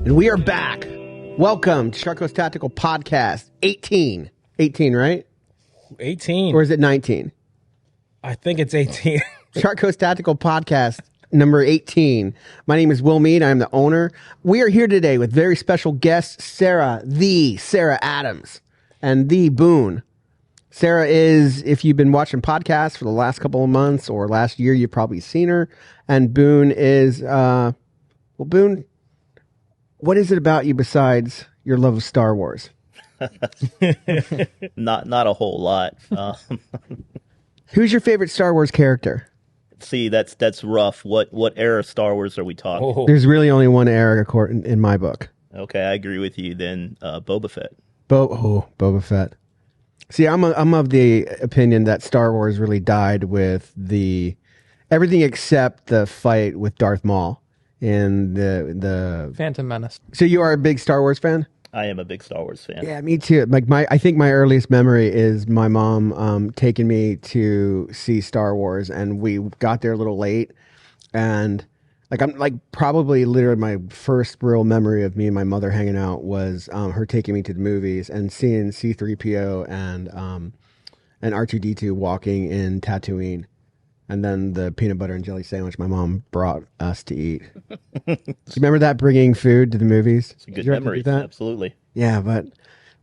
And we are back. Welcome to Shark Coast Tactical Podcast 18. 18, right? 18. Or is it 19? I think it's 18. Shark Coast Tactical Podcast number 18. My name is Will Mead. I'm the owner. We are here today with very special guest, Sarah Adams, and the Boon. Sarah is, if you've been watching podcasts for the last couple of months or last year, you've probably seen her. And Boon is, Boon, what is it about you besides your love of Star Wars? Not a whole lot. Who's your favorite Star Wars character? See, that's rough. What era of Star Wars are we talking? Oh. There's really only one era in my book. Okay, I agree with you. Then Boba Fett. Boba Fett. See, I'm of the opinion that Star Wars really died with everything except the fight with Darth Maul in the Phantom Menace. So you are a big Star Wars fan? I am a big Star Wars fan. Yeah, me too. Like I think my earliest memory is my mom taking me to see Star Wars, and we got there a little late, and probably literally my first real memory of me and my mother hanging out was her taking me to the movies and seeing C-3PO and R2-D2 walking in Tatooine, and then the peanut butter and jelly sandwich my mom brought us to eat. Do you remember that, bringing food to the movies? It's a good memory. Absolutely. Yeah, but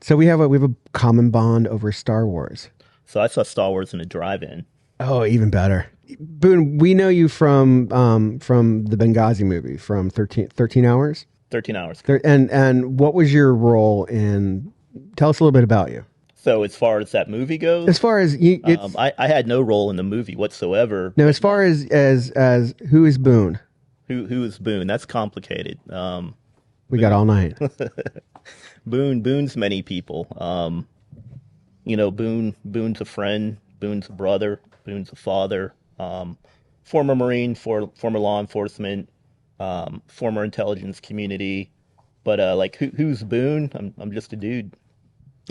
so we have a common bond over Star Wars. So I saw Star Wars in a drive-in. Oh, even better. Boon, we know you from the Benghazi movie, from 13 Hours? 13 Hours. And what was your role in... Tell us a little bit about you. So as far as that movie goes... As far as... I had no role in the movie whatsoever. No, as far as who is Boon? Who is Boon? That's complicated. We got all night. Boon's many people. Boon's a friend. Boone's a brother. Boone's a father. Former Marine, former law enforcement, former intelligence community. But who's Boone? I'm just a dude.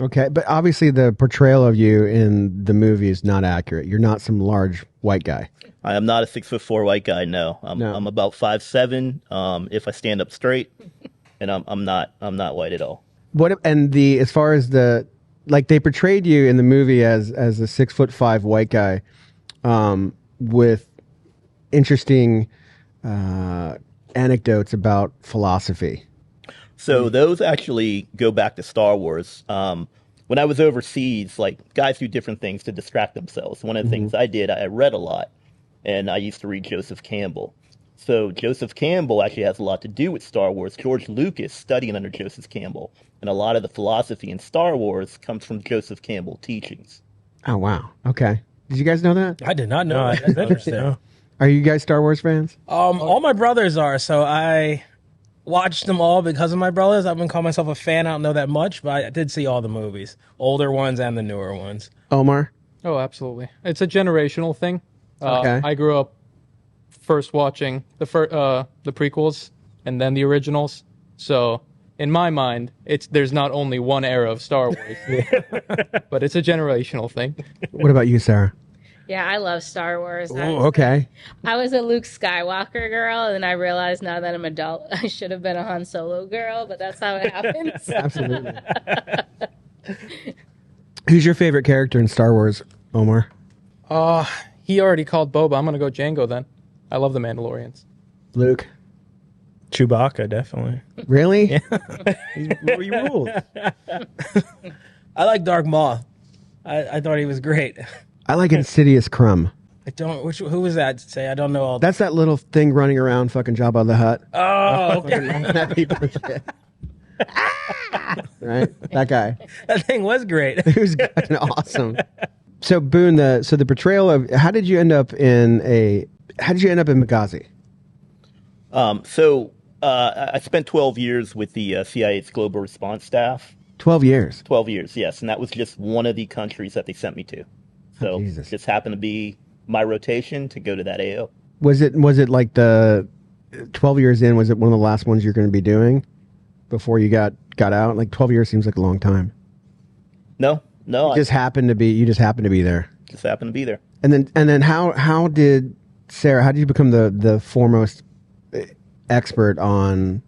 Okay, but obviously the portrayal of you in the movie is not accurate. You're not some large white guy. I am not a 6'4" white guy. No, I'm about 5'7" if I stand up straight, and I'm not white at all. As far as they portrayed you in the movie as a 6'5" white guy, with interesting anecdotes about philosophy. So those actually go back to Star Wars. When I was overseas, guys do different things to distract themselves. One of the things I did, I read a lot, and I used to read Joseph Campbell. So Joseph Campbell actually has a lot to do with Star Wars. George Lucas studying under Joseph Campbell, and a lot of the philosophy in Star Wars comes from Joseph Campbell teachings. Oh, wow. Okay. Did you guys know that? I did not know. That's interesting. Are you guys Star Wars fans? All my brothers are, so I watched them all because of my brothers. I wouldn't call myself a fan. I don't know that much, but I did see all the movies, older ones and the newer ones. Omar? Oh, absolutely. It's a generational thing. Okay. I grew up first watching the prequels and then the originals. So in my mind, there's not only one era of Star Wars, but it's a generational thing. What about you, Sarah? Yeah, I love Star Wars. Okay. I was a Luke Skywalker girl, and I realized now that I'm an adult, I should have been a Han Solo girl, but that's how it happens. Absolutely. Who's your favorite character in Star Wars, Omar? He already called Boba. I'm going to go Jango then. I love the Mandalorians. Luke? Chewbacca, definitely. Really? Yeah. He rules. I like Darth Maul. I thought he was great. I like Insidious Crumb. I don't. Who was that? Say I don't know all. That's that little thing running around, fucking Jabba the Hutt. Oh, okay. At people and shit. Right, that guy. That thing was great. It was fucking awesome. So Boon, the portrayal of how did you end up in Benghazi? I spent 12 years with the CIA's global response staff. 12 years. 12 years, yes, and that was just one of the countries that they sent me to. So it just happened to be my rotation to go to that AO. Was it like the 12 years in? Was it one of the last ones you're going to be doing before you got out? Like 12 years seems like a long time. No. You just happened to be there. Just happened to be there. And then how did you become the foremost expert on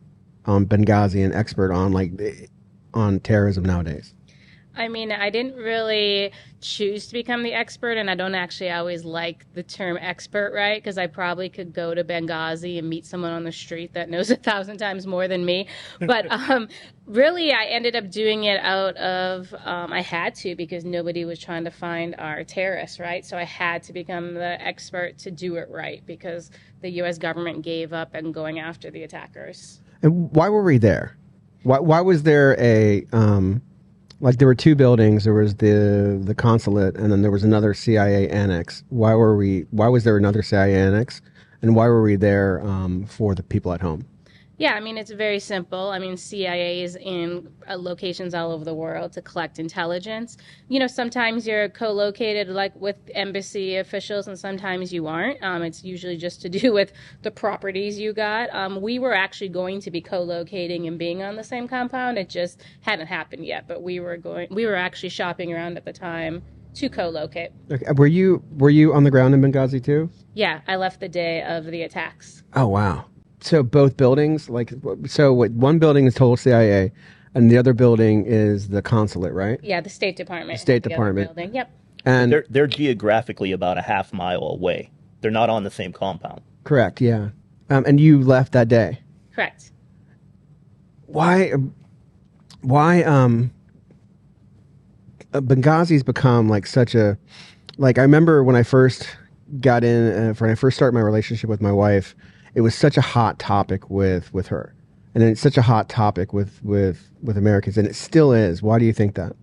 Benghazi and expert on on terrorism nowadays? I mean, I didn't really choose to become the expert, and I don't actually always like the term expert, right? Because I probably could go to Benghazi and meet someone on the street that knows 1,000 times more than me. But really, I ended up doing it out of, I had to, because nobody was trying to find our terrorists, right? So I had to become the expert to do it right, because the U.S. government gave up on going after the attackers. And why were we there? Why was there a there were two buildings? There was the consulate, and then there was another CIA annex. Why was there another CIA annex, and why were we there for the people at home? Yeah, I mean, it's very simple. I mean, CIA is in locations all over the world to collect intelligence. You know, sometimes you're co-located like with embassy officials, and sometimes you aren't. It's usually just to do with the properties you got. We were actually going to be co-locating and being on the same compound. It just hadn't happened yet, but we were actually shopping around at the time to co-locate. Okay. Were you on the ground in Benghazi too? Yeah, I left the day of the attacks. Oh, wow. So both buildings, one building is total CIA, and the other building is the consulate, right? Yeah, the State Department. The State the Department. Building. Yep. And they're geographically about a half mile away. They're not on the same compound. correct, yeah. And you left that day. Correct. Why? Benghazi's become like such a I remember when I first got in, when I first started my relationship with my wife, it was such a hot topic with her, and it's such a hot topic with Americans, and it still is. Why do you think that?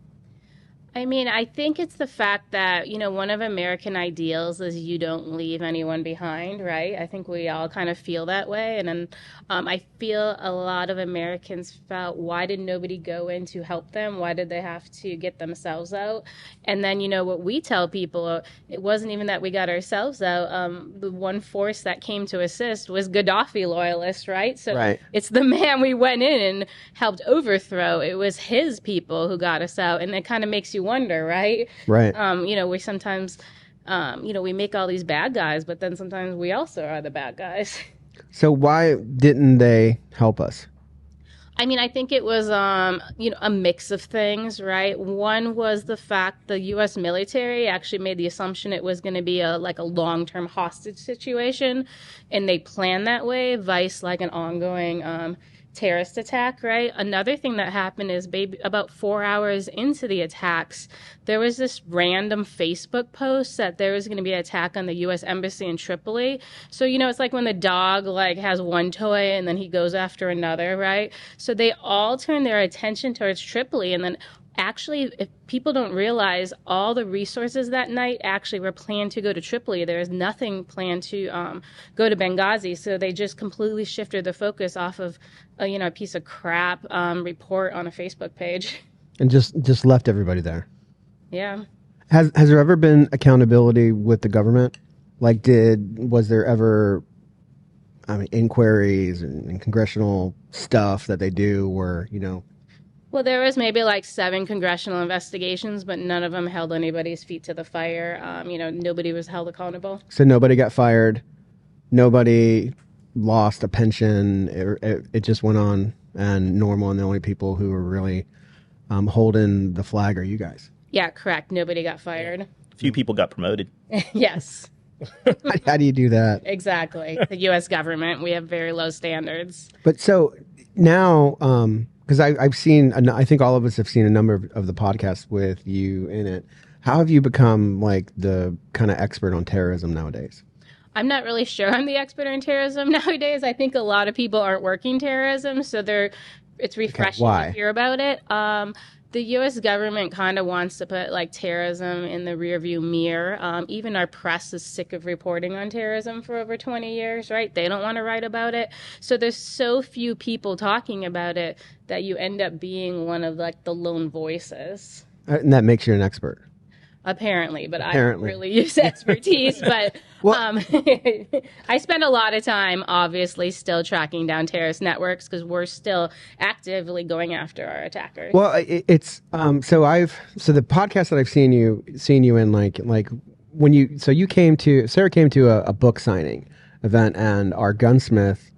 I mean, I think it's the fact that, you know, one of American ideals is you don't leave anyone behind, right? I think we all kind of feel that way. And then I feel a lot of Americans felt, why did nobody go in to help them? Why did they have to get themselves out? And then, you know, what we tell people, it wasn't even that we got ourselves out. The one force that came to assist was Gaddafi loyalists, right? So Right. It's the man we went in and helped overthrow. It was his people who got us out. And it kind of makes you wonder, right? Right. You know, we sometimes, we make all these bad guys, but then sometimes we also are the bad guys. So why didn't they help us? I mean, I think it was, a mix of things, right? One was the fact the U.S. military actually made the assumption it was going to be a long-term hostage situation, and they planned that way, vice like an ongoing terrorist attack, right? Another thing that happened is about 4 hours into the attacks, there was this random Facebook post that there was going to be an attack on the U.S. Embassy in Tripoli. So, you know, it's like when the dog has one toy and then he goes after another, right? So they all turned their attention towards Tripoli, and then actually, if people don't realize, all the resources that night actually were planned to go to Tripoli. There was nothing planned to go to Benghazi. So they just completely shifted the focus off of, a piece of crap report on a Facebook page. And just left everybody there. Yeah. Has there ever been accountability with the government? Was there ever, inquiries and congressional stuff that they do where, Well, there was maybe 7 congressional investigations, but none of them held anybody's feet to the fire. Nobody was held accountable. So nobody got fired, nobody lost a pension. It just went on and normal, and the only people who were really holding the flag are you guys. Yeah, correct. Nobody got fired. A few people got promoted. Yes, How do you do that? exactly. The U.S. government, we have very low standards. But so now, because I've seen, I think all of us have seen a number of the podcasts with you in it. How have you become the kind of expert on terrorism nowadays? I'm not really sure I'm the expert on terrorism nowadays. I think a lot of people aren't working terrorism, so it's refreshing why? to hear about it. The U.S. government kind of wants to put terrorism in the rearview mirror. Even our press is sick of reporting on terrorism for over 20 years, right? They don't want to write about it. So there's so few people talking about it that you end up being one of the lone voices. And that makes you an expert. Apparently, but I don't Apparently. really use expertise. But Well- I spend a lot of time, obviously, still tracking down terrorist networks because we're still actively going after our attackers. Well, it's so the podcast that I've seen you in when Sarah came to a book signing event, and our gunsmith,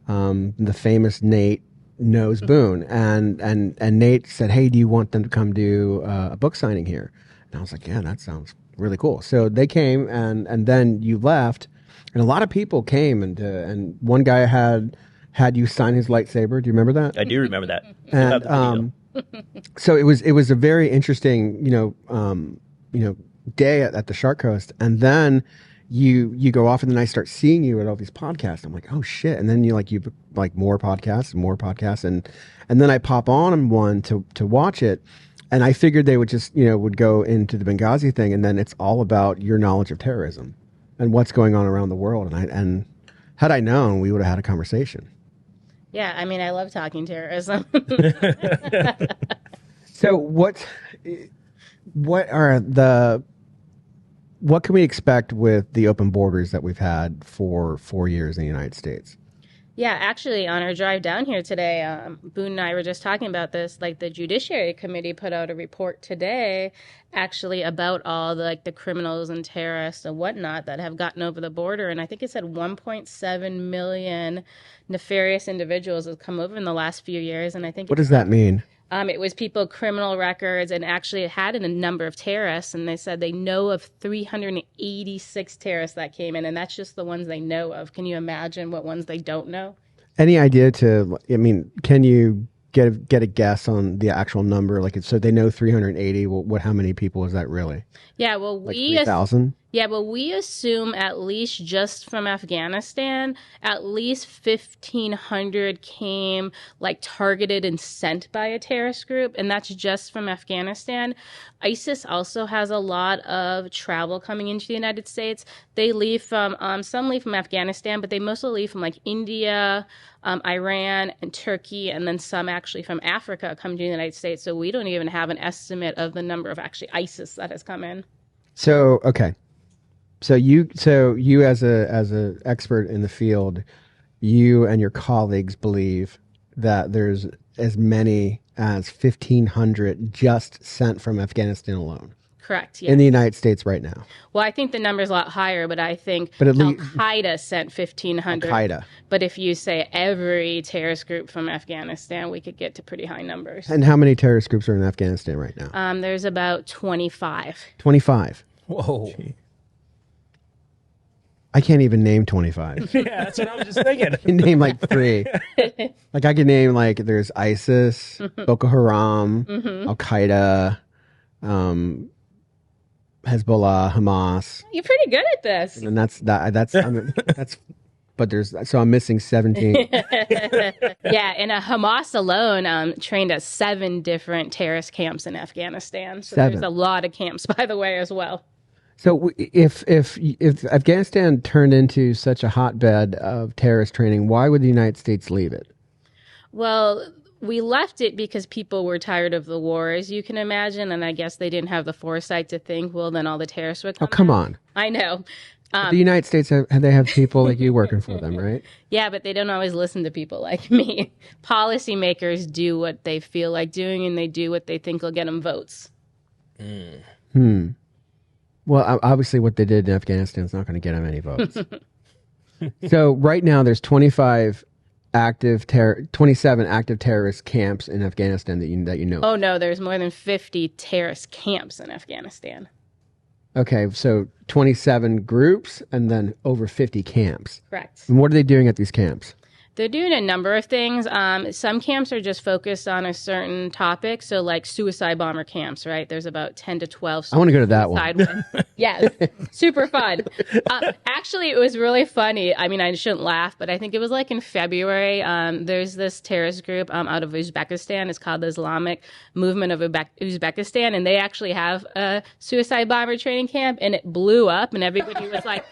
the famous Nate knows Boon, and Nate said, "Hey, do you want them to come do a book signing here?" And I was like, "Yeah, that sounds really cool." So they came, and then you left, and a lot of people came, and one guy had you sign his lightsaber. Do you remember that? I do remember that. And so it was a very interesting, day at the Shark Coast, and then you go off, and then I start seeing you at all these podcasts. I'm like, oh shit! And then you more podcasts, and then I pop on one to watch it, and I figured they would just would go into the Benghazi thing, and then it's all about your knowledge of terrorism and what's going on around the world. And had I known, we would have had a conversation. Yeah, I mean, I love talking terrorism. So what can we expect with the open borders that we've had for 4 years in the United States? Yeah, actually, on our drive down here today, Boone and I were just talking about this. Like, the Judiciary Committee put out a report today, actually, about all the criminals and terrorists and whatnot that have gotten over the border. And I think it said 1.7 million nefarious individuals have come over in the last few years. And I think what does that mean? It was people, criminal records, and actually it had a number of terrorists. And they said they know of 386 terrorists that came in, and that's just the ones they know of. Can you imagine what ones they don't know? Any idea can you get a guess on the actual number? So they know 380. Well, how many people is that really? Yeah, well, 3,000? Yeah, well, we assume at least just from Afghanistan, at least 1,500 came targeted and sent by a terrorist group, and that's just from Afghanistan. ISIS also has a lot of travel coming into the United States. They leave from, some leave from Afghanistan, but they mostly leave from India, Iran, and Turkey, and then some actually from Africa come to the United States. So we don't even have an estimate of the number of actually ISIS that has come in. So, okay. So you as a expert in the field, you and your colleagues believe that there's as many as 1,500 just sent from Afghanistan alone. Correct. Yes. In the United States right now. Well, I think the number's a lot higher, but I think Al Qaeda sent 1,500. Al-Qaeda. But if you say every terrorist group from Afghanistan, we could get to pretty high numbers. And how many terrorist groups are in Afghanistan right now? There's about 25. 25. Whoa. I can't even name 25. Yeah, that's what I was just thinking. I can name 3. I can name there's ISIS, Boko Haram, Al-Qaeda, Hezbollah, Hamas. You're pretty good at this. And so I'm missing 17. Yeah, and Hamas alone trained at 7 different terrorist camps in Afghanistan. So 7. There's a lot of camps, by the way, as well. So if Afghanistan turned into such a hotbed of terrorist training, why would the United States leave it? Well, we left it because people were tired of the war, as you can imagine, and I guess they didn't have the foresight to think, well, then all the terrorists would come. Oh, come on. I know. The United States, they have people like you working for them, right? Yeah, but they don't always listen to people like me. Policymakers do what they feel like doing, and they do what they think will get them votes. Well, obviously what they did in Afghanistan is not going to get them any votes. So right now there's 27 active terrorist camps in Afghanistan that you know. Oh, no, there's more than 50 terrorist camps in Afghanistan. Okay, so 27 groups and then over 50 camps. Correct. And what are they doing at these camps? They're doing a number of things. Some camps are just focused on a certain topic. So suicide bomber camps, right? There's about 10 to 12. I want to go to that one. Yes. Super fun. Actually, it was really funny. I mean, I shouldn't laugh, but I think it was in February. There's this terrorist group out of Uzbekistan. It's called the Islamic Movement of Uzbekistan. And they actually have a suicide bomber training camp. And it blew up. And everybody was like,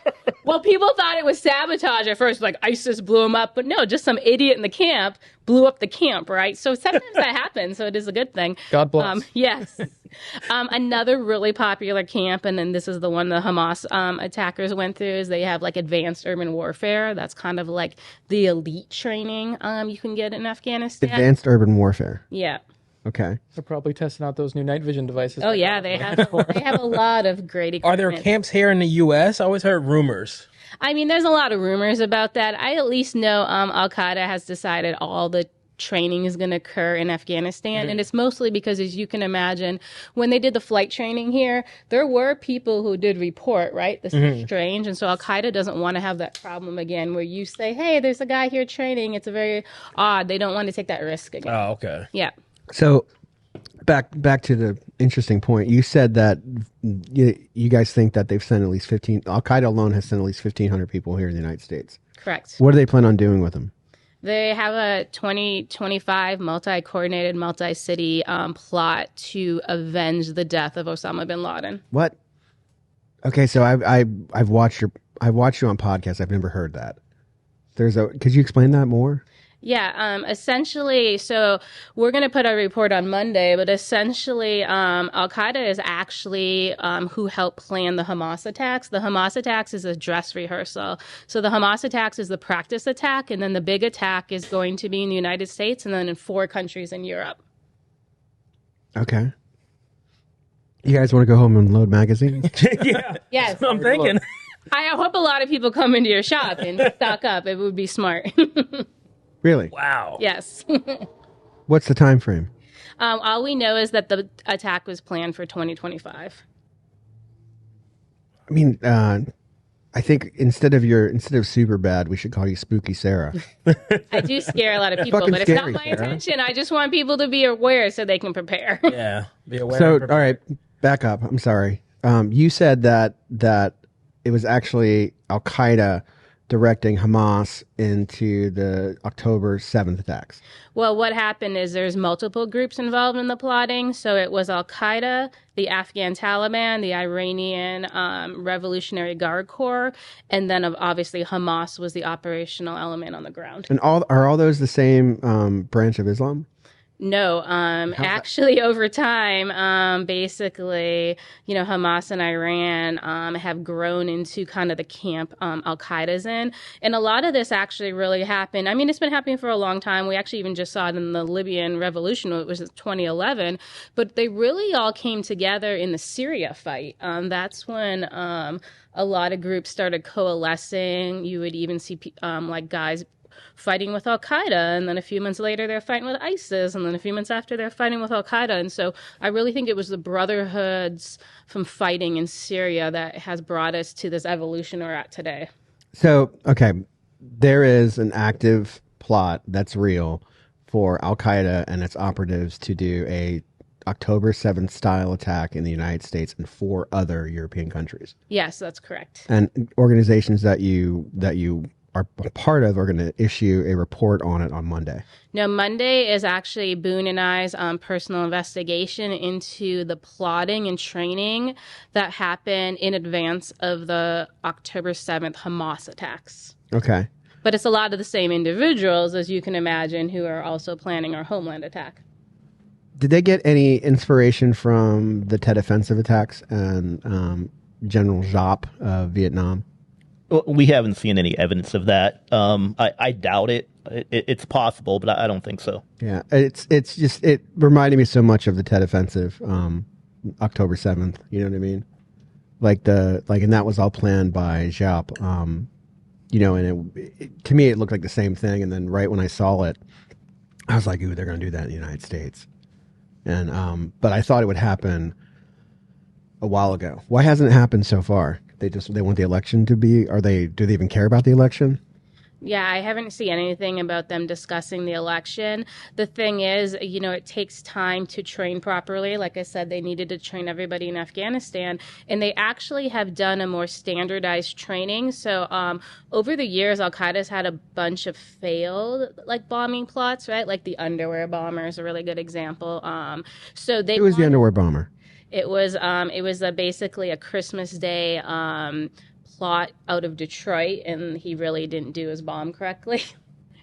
well, people thought it was sabotage at first. ISIS blew them up. But no, just some idiot in the camp blew up the camp, right? So sometimes that happens, so it is a good thing. God bless. Yes. Another really popular camp, and then this is the one the Hamas attackers went through, is they have advanced urban warfare. That's kind of the elite training you can get in Afghanistan. Advanced urban warfare. Yeah. Okay. They're probably testing out those new night vision devices. Oh, yeah, they have a lot of great equipment. Are there camps here in the U.S.? I always heard rumors. I mean, there's a lot of rumors about that. I at least know Al-Qaeda has decided all the training is going to occur in Afghanistan. And it's mostly because, as you can imagine, when they did the flight training here, there were people who did report, right? This is strange. And so Al-Qaeda doesn't want to have that problem again where you say, hey, there's a guy here training. It's a very odd. They don't want to take that risk again. Oh, okay. Yeah. So back to the interesting point. You said that you guys think that they've sent at least 15. Al-Qaeda alone has sent at least 1,500 people here in the United States. Correct. What do they plan on doing with them? They have a 2025 multi-coordinated, multi-city plot to avenge the death of Osama bin Laden. What? Okay, so I've watched you on podcasts. I've never heard that. Could you explain that more? Yeah, essentially, so we're going to put a report on Monday, but essentially, Al-Qaeda is actually who helped plan the Hamas attacks. The Hamas attacks is a dress rehearsal. So the Hamas attacks is the practice attack, and then the big attack is going to be in the United States and then in 4 countries in Europe. Okay. You guys want to go home and load magazines? Yeah. Yes. That's what I'm thinking. I hope a lot of people come into your shop and stock up. It would be smart. Really? Wow. Yes. What's the time frame? All we know is that the attack was planned for 2025. I mean, I think instead of super bad, we should call you Spooky Sarah. I do scare a lot of people, Fucking but it's not scary, my Sarah. intention. I just want people to be aware so they can prepare. Yeah. Be aware. So, and all prepare. right, back up. I'm sorry. You said that it was actually Al-Qaeda directing Hamas into the October 7th attacks. Well, what happened is there's multiple groups involved in the plotting. So it was Al-Qaeda, the Afghan Taliban, the Iranian Revolutionary Guard Corps, and then obviously Hamas was the operational element on the ground. And are all those the same branch of Islam? No, actually, over time, basically, Hamas and Iran have grown into kind of the camp Al-Qaeda's in. And a lot of this actually really happened. I mean, it's been happening for a long time. We actually even just saw it in the Libyan revolution, it was 2011. But they really all came together in the Syria fight. That's when a lot of groups started coalescing. You would even see like guys fighting with Al-Qaeda, and then a few months later they're fighting with ISIS, and then a few months after they're fighting with Al-Qaeda. And so I really think it was the brotherhoods from fighting in Syria that has brought us to this evolution we're at today. So, okay, there is an active plot that's real for Al-Qaeda and its operatives to do a October 7th style attack in the United States and 4 other European countries. Yes, that's correct. And organizations that you are part of are going to issue a report on it on Monday. No, Monday is actually Boon and I's personal investigation into the plotting and training that happened in advance of the October 7th Hamas attacks. Okay. But it's a lot of the same individuals, as you can imagine, who are also planning our homeland attack. Did they get any inspiration from the Tet Offensive attacks and General Giap of Vietnam? Well, we haven't seen any evidence of that. I doubt it. It's possible, but I don't think so. Yeah, it reminded me so much of the Tet Offensive, October 7th. You know what I mean? And that was all planned by Giap. And to me it looked like the same thing. And then right when I saw it, I was like, "Ooh, they're going to do that in the United States." And but I thought it would happen a while ago. Why hasn't it happened so far? They want the election to be. Do they even care about the election? Yeah, I haven't seen anything about them discussing the election. The thing is, it takes time to train properly. Like I said, they needed to train everybody in Afghanistan, and they actually have done a more standardized training. So over the years, Al-Qaeda's had a bunch of failed bombing plots, right? Like the underwear bomber is a really good example. Who was the underwear bomber? It was basically a Christmas Day plot out of Detroit, and he really didn't do his bomb correctly.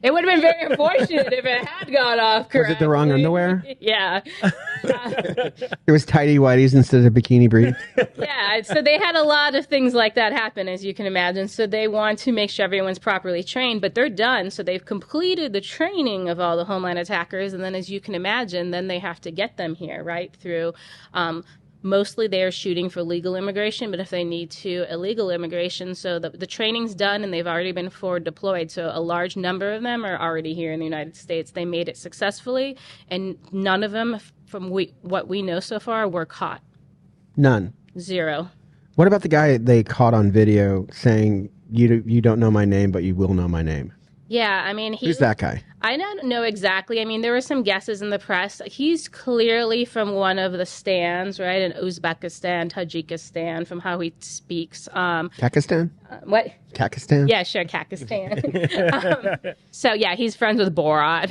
It would have been very unfortunate if it had gone off correctly. Was it the wrong underwear? Yeah. It was tighty whities instead of bikini briefs. Yeah, so they had a lot of things like that happen, as you can imagine. So they want to make sure everyone's properly trained, but they're done. So they've completed the training of all the homeland attackers, and then, as you can imagine, then they have to get them here, right, through Mostly they're shooting for legal immigration, but if they need to, illegal immigration. So the training's done and they've already been forward deployed. So a large number of them are already here in the United States. They made it successfully, and none of them, from what we know so far, were caught. None. Zero. What about the guy they caught on video saying, you don't know my name, but you will know my name? Yeah, I mean, Who's that guy? I don't know exactly. I mean, there were some guesses in the press. He's clearly from one of the stands, right? In Uzbekistan, Tajikistan, from how he speaks. Kakistan? What? Kakistan? Yeah, sure, Kakistan. So, yeah, he's friends with Borat.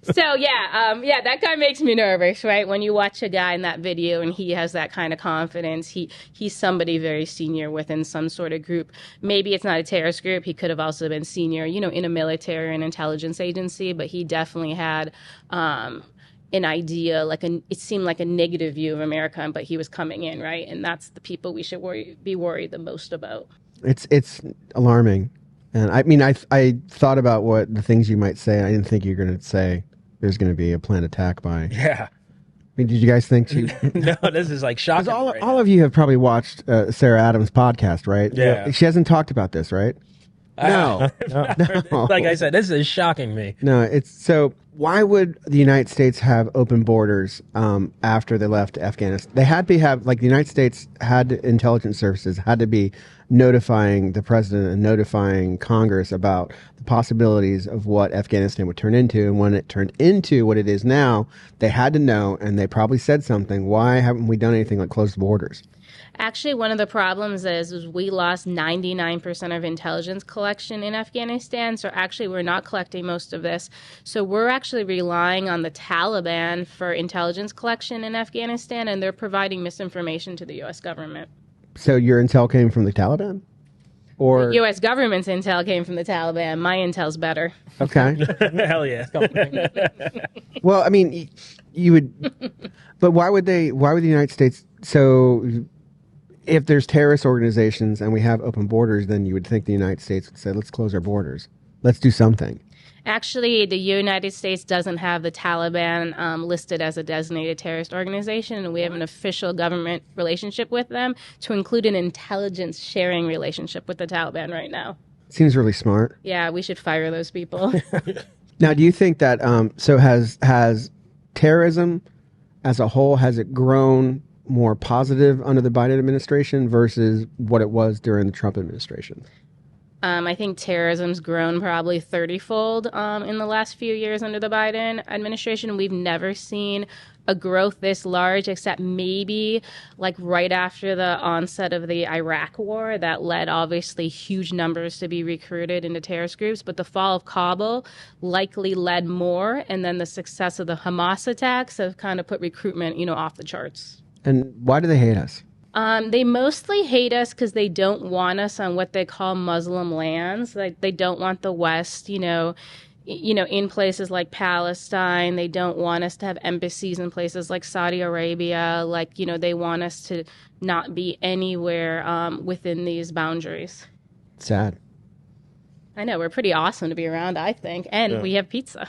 So, yeah, that guy makes me nervous, right? When you watch a guy in that video and he has that kind of confidence, he's somebody very senior within some sort of group. Maybe it's not a terrorist group. He could have also been senior, in a military and intelligence agency, but he definitely had an idea, it seemed like a negative view of America, but he was coming in, right? And that's the people we should be worried the most about. It's alarming. And I mean, I thought about what the things you might say. I didn't think you were going to say there's going to be a planned attack by. Yeah. I mean, did you guys think she? No, this is like shocking. All of you have probably watched Sarah Adams' podcast, right? Yeah. She hasn't talked about this, right? No. No. Like I said, this is shocking me. No, it's so. Why would the United States have open borders after they left Afghanistan? They had to have, the United States had intelligence services had to be notifying the president and notifying Congress about the possibilities of what Afghanistan would turn into. And when it turned into what it is now, they had to know, and they probably said something. Why haven't we done anything like close the borders? Actually, one of the problems is we lost 99% of intelligence collection in Afghanistan. So actually, we're not collecting most of this. So we're actually relying on the Taliban for intelligence collection in Afghanistan, and they're providing misinformation to the U.S. government. So your intel came from the Taliban? Or The U.S. government's intel came from the Taliban. My intel's better. Okay. Hell yeah. Well, I mean, you would, but why would the United States, so if there's terrorist organizations and we have open borders, then you would think the United States would say, let's close our borders. Let's do something. Actually, the United States doesn't have the Taliban listed as a designated terrorist organization, and we have an official government relationship with them to include an intelligence sharing relationship with the Taliban right now. Seems really smart. Yeah, we should fire those people. Now, do you think that, so has terrorism as a whole, has it grown more positive under the Biden administration versus what it was during the Trump administration? I think terrorism's grown probably 30-fold in the last few years under the Biden administration. We've never seen a growth this large, except maybe right after the onset of the Iraq war that led obviously huge numbers to be recruited into terrorist groups. But the fall of Kabul likely led more. And then the success of the Hamas attacks have kind of put recruitment, off the charts. And why do they hate us? They mostly hate us because they don't want us on what they call Muslim lands. They don't want the West, in places like Palestine. They don't want us to have embassies in places like Saudi Arabia. They want us to not be anywhere within these boundaries. Sad. I know, we're pretty awesome to be around, I think. And we have pizza.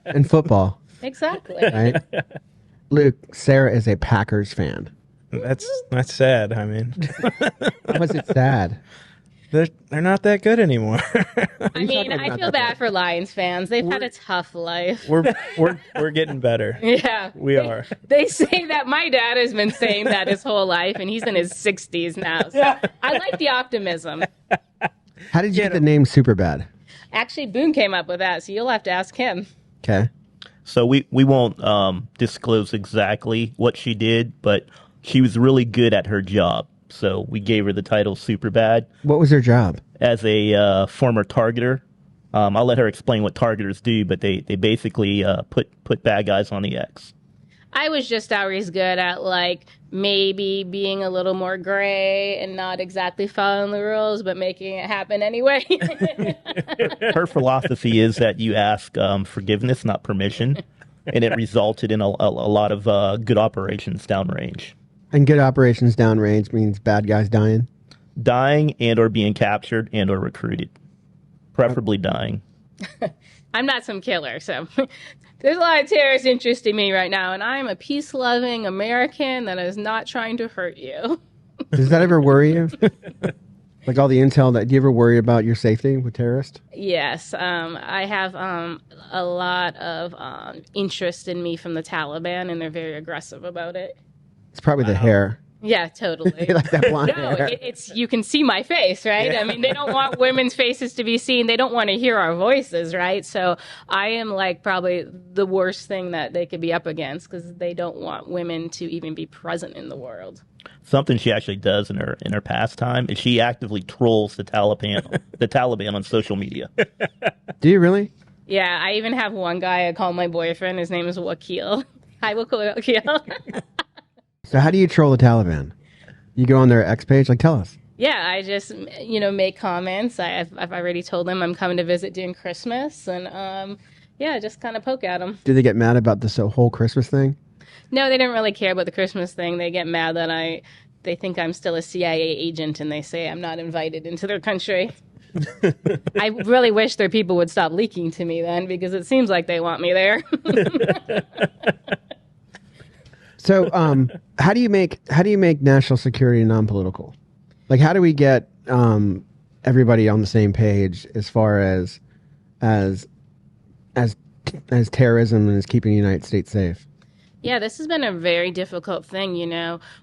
And football. Exactly. Right? Luke, Sarah is a Packers fan. That's sad. I mean, How was it sad? they're not that good anymore. I mean, I feel bad for Lions fans. They've had a tough life. we're getting better. Yeah. We are. They say that my dad has been saying that his whole life, and he's in his 60s now. So I like the optimism. How did you get the name Superbad? Actually, Boon came up with that, so you'll have to ask him. Okay. So we won't disclose exactly what she did, but she was really good at her job. So we gave her the title Superbad. What was her job? As a former targeter. I'll let her explain what targeters do, but they basically put bad guys on the X. I was just always good at maybe being a little more gray and not exactly following the rules, but making it happen anyway. Her philosophy is that you ask forgiveness, not permission, and it resulted in a lot of good operations downrange. And good operations downrange means bad guys dying? Dying and or being captured and or recruited. Preferably dying. I'm not some killer, so there's a lot of terrorist interest in me right now, and I'm a peace-loving American that is not trying to hurt you. Does that ever worry you? Like all the intel, that do you ever worry about your safety with terrorists? Yes, I have a lot of interest in me from the Taliban, and they're very aggressive about it. It's probably the hair. Yeah, totally. Like that blonde No, hair. it's you can see my face, right? I mean, they don't want women's faces to be seen. They don't want to hear our voices, right? So I am like probably the worst thing that they could be up against because they don't want women to even be present in the world. Something she actually does in her pastime is she actively trolls the Taliban on social media. Do you really? Yeah, I even have one guy I call my boyfriend. His name is Wakil. Hi, Wakil. So how do you troll the Taliban? You go on their X page? Like, tell us. Yeah, I just, make comments. I've already told them I'm coming to visit during Christmas. And, just kind of poke at them. Do they get mad about this whole Christmas thing? No, they didn't really care about the Christmas thing. They get mad that they think I'm still a CIA agent and they say I'm not invited into their country. I really wish their people would stop leaking to me then because it seems like they want me there. So, how do you make national security non-political? Like, how do we get everybody on the same page as far as terrorism and as keeping the United States safe? Yeah, this has been a very difficult thing,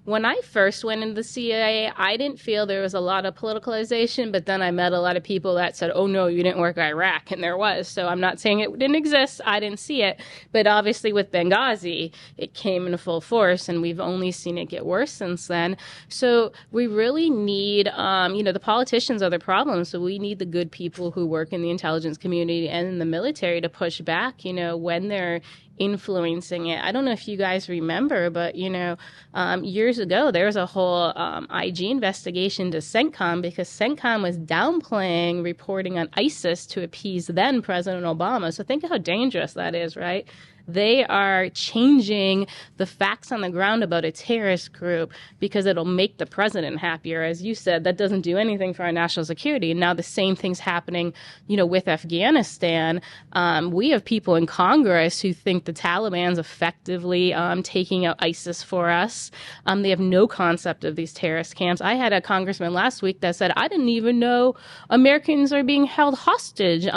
When I first went into the CIA, I didn't feel there was a lot of politicalization, but then I met a lot of people that said, oh, no, you didn't work Iraq, and there was. So I'm not saying it didn't exist. I didn't see it. But obviously with Benghazi, it came in full force, and we've only seen it get worse since then. So we really need, the politicians are the problem. So we need the good people who work in the intelligence community and in the military to push back, when they're influencing it. I don't know if you guys remember, but years ago there was a whole IG investigation to CENTCOM because CENTCOM was downplaying reporting on ISIS to appease then President Obama. So think of how dangerous that is, right? They are changing the facts on the ground about a terrorist group because it'll make the president happier. As you said, that doesn't do anything for our national security. And now the same thing's happening, with Afghanistan. We have people in Congress who think the Taliban's effectively taking out ISIS for us. They have no concept of these terrorist camps. I had a congressman last week that said, I didn't even know Americans are being held hostage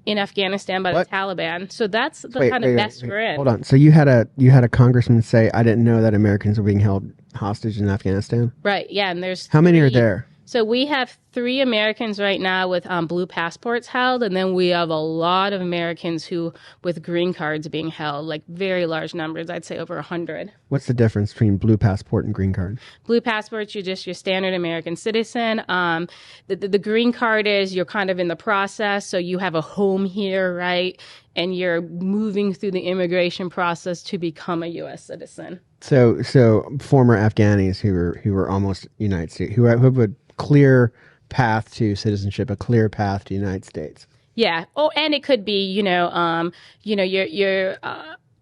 in Afghanistan by the Taliban. So that's the kind of mess we're in. Hold on. So you had a congressman say, I didn't know that Americans were being held hostage in Afghanistan? Right. Yeah. And there's how many are there? So we have 3 Americans right now with blue passports held, and then we have a lot of Americans with green cards being held, like very large numbers. I'd say over 100. What's the difference between blue passport and green card? Blue passport, you're just your standard American citizen. The green card is you're kind of in the process, so you have a home here, right? And you're moving through the immigration process to become a U.S. citizen. So former Afghanis who were almost United States, who have a clear path to citizenship, a clear path to the United States. Yeah. Oh, and it could be, your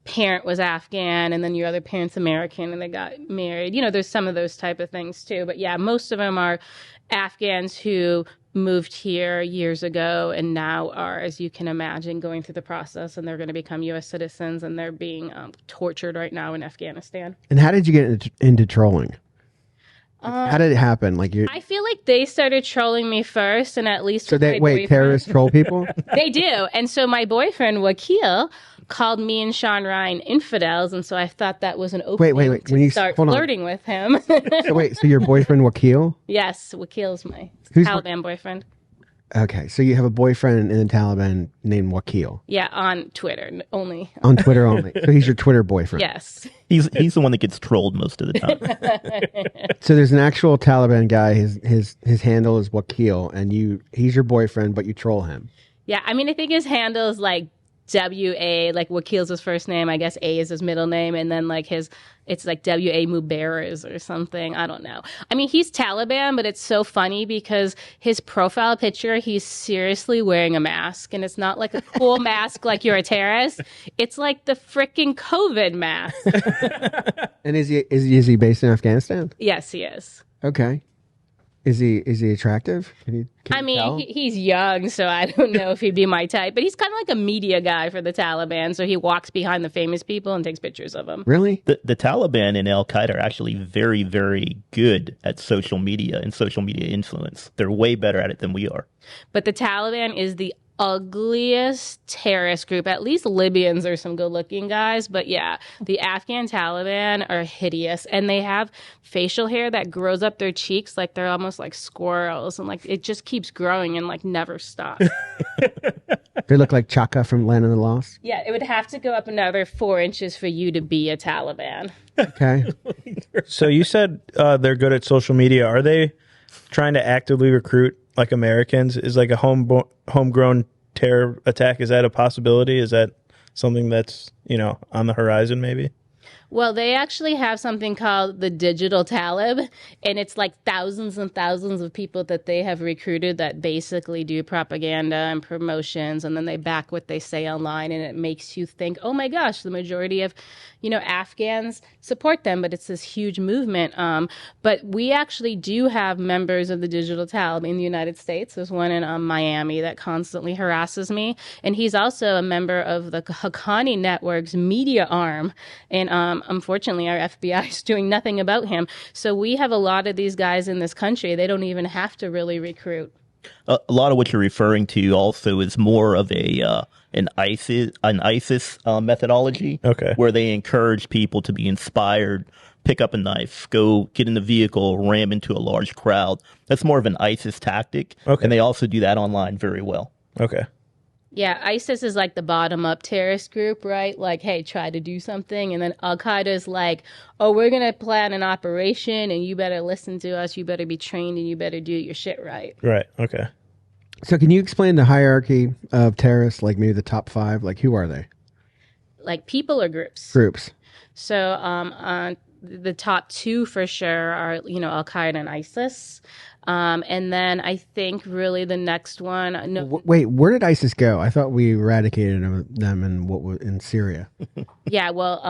parent was Afghan and then your other parent's American and they got married. There's some of those type of things too. But yeah, most of them are Afghans who moved here years ago and now are, as you can imagine, going through the process and they're going to become U.S. citizens and they're being tortured right now in Afghanistan. And how did you get into trolling? How did it happen? I feel like they started trolling me first, and at least so terrorists troll people. They do, and so my boyfriend Wakil called me and Sean Ryan infidels, and so I thought that was an opening to start flirting with him. So your boyfriend Wakil? Yes, Wakil's my Taliban boyfriend. Okay, so you have a boyfriend in the Taliban named Wakil. Yeah, on Twitter only. On Twitter only. So he's your Twitter boyfriend. Yes. He's the one that gets trolled most of the time. So there's an actual Taliban guy. His handle is Wakil, and he's your boyfriend, but you troll him. Yeah, I mean, I think his handle is like W.A., like Wakil's his first name. I guess A is his middle name, and then like it's like W.A. Mubaraz or something. I don't know. I mean, he's Taliban, but it's so funny because his profile picture, he's seriously wearing a mask, and it's not like a cool mask like you're a terrorist. It's like the freaking COVID mask. And is he based in Afghanistan? Yes, he is. Okay. Is he attractive? Can you tell? He's young, so I don't know if he'd be my type. But he's kind of like a media guy for the Taliban. So he walks behind the famous people and takes pictures of them. Really? The Taliban and Al Qaeda are actually very, very good at social media and social media influence. They're way better at it than we are. But the Taliban is the ugliest terrorist group. At least Libyans are some good-looking guys, but yeah, the Afghan Taliban are hideous, and they have facial hair that grows up their cheeks like they're almost like squirrels, and like it just keeps growing and like never stops. They look like Chaka from Land of the Lost. Yeah, it would have to go up another 4 inches for you to be a Taliban. Okay. So you said they're good at social media. Are they trying to actively recruit like Americans? Is like a homegrown terror attack, is that a possibility? Is that something that's, on the horizon maybe? Well, they actually have something called the Digital Talib, and it's like thousands and thousands of people that they have recruited that basically do propaganda and promotions, and then they back what they say online, and it makes you think, oh my gosh, the majority of, Afghans support them, but it's this huge movement. But we actually do have members of the Digital Talib in the United States. There's one in Miami that constantly harasses me, and he's also a member of the Haqqani Network's media arm, and unfortunately, our FBI is doing nothing about him. So we have a lot of these guys in this country. They don't even have to really recruit. A lot of what you're referring to also is more of an ISIS methodology, okay, where they encourage people to be inspired, pick up a knife, go get in the vehicle, ram into a large crowd. That's more of an ISIS tactic, okay, and they also do that online very well. Okay. Yeah, ISIS is like the bottom-up terrorist group, right? Like, hey, try to do something. And then Al-Qaeda is like, oh, we're going to plan an operation, and you better listen to us, you better be trained, and you better do your shit right. Right, okay. So can you explain the hierarchy of terrorists, like maybe the top 5? Like, who are they? Like people or groups? Groups. So the top 2 for sure are, Al-Qaeda and ISIS. And then I think really the next one. No, Wait, where did ISIS go? I thought we eradicated them in Syria. yeah, well,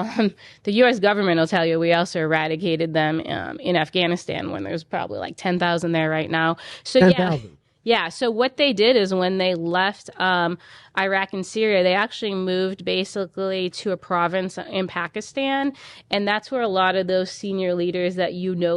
the U.S. government will tell you we also eradicated them in Afghanistan when there's probably like 10,000 there right now. So 10,000. Yeah, so what they did is when they left Iraq and Syria, they actually moved basically to a province in Pakistan, and that's where a lot of those senior leaders that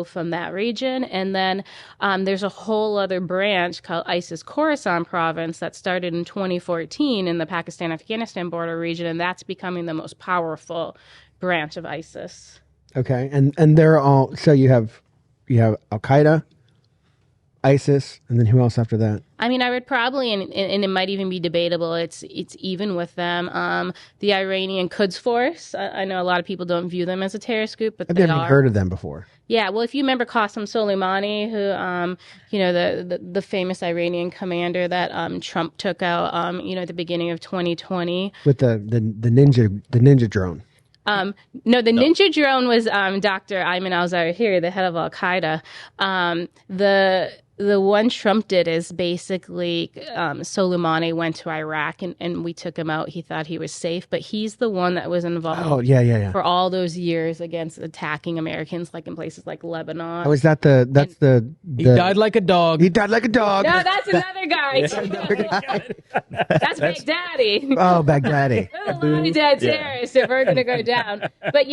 from that region. And then there's a whole other branch called ISIS Khorasan province that started in 2014 in the Pakistan-Afghanistan border region, and that's becoming the most powerful branch of ISIS. Okay, and they're all, so you have Al-Qaeda, ISIS, and then who else after that? I mean, I would probably, and it might even be debatable, it's even with them. The Iranian Quds Force, I know a lot of people don't view them as a terrorist group, but I've they never are. heard of them before. Yeah, well, if you remember Qasem Soleimani, who, the famous Iranian commander that Trump took out, at the beginning of 2020. With the ninja drone. No, the ninja drone was Dr. Ayman al-Zawahiri, the head of Al-Qaeda. The one Trump did is basically Soleimani went to Iraq and we took him out. He thought he was safe, but he's the one that was involved for all those years against attacking Americans, like in places like Lebanon. Oh, is that He died like a dog. He died like a dog. No, that's another guy. That's Baghdadi. Oh, Baghdadi. There's a lot of dead terrorists if we're going to go down. But,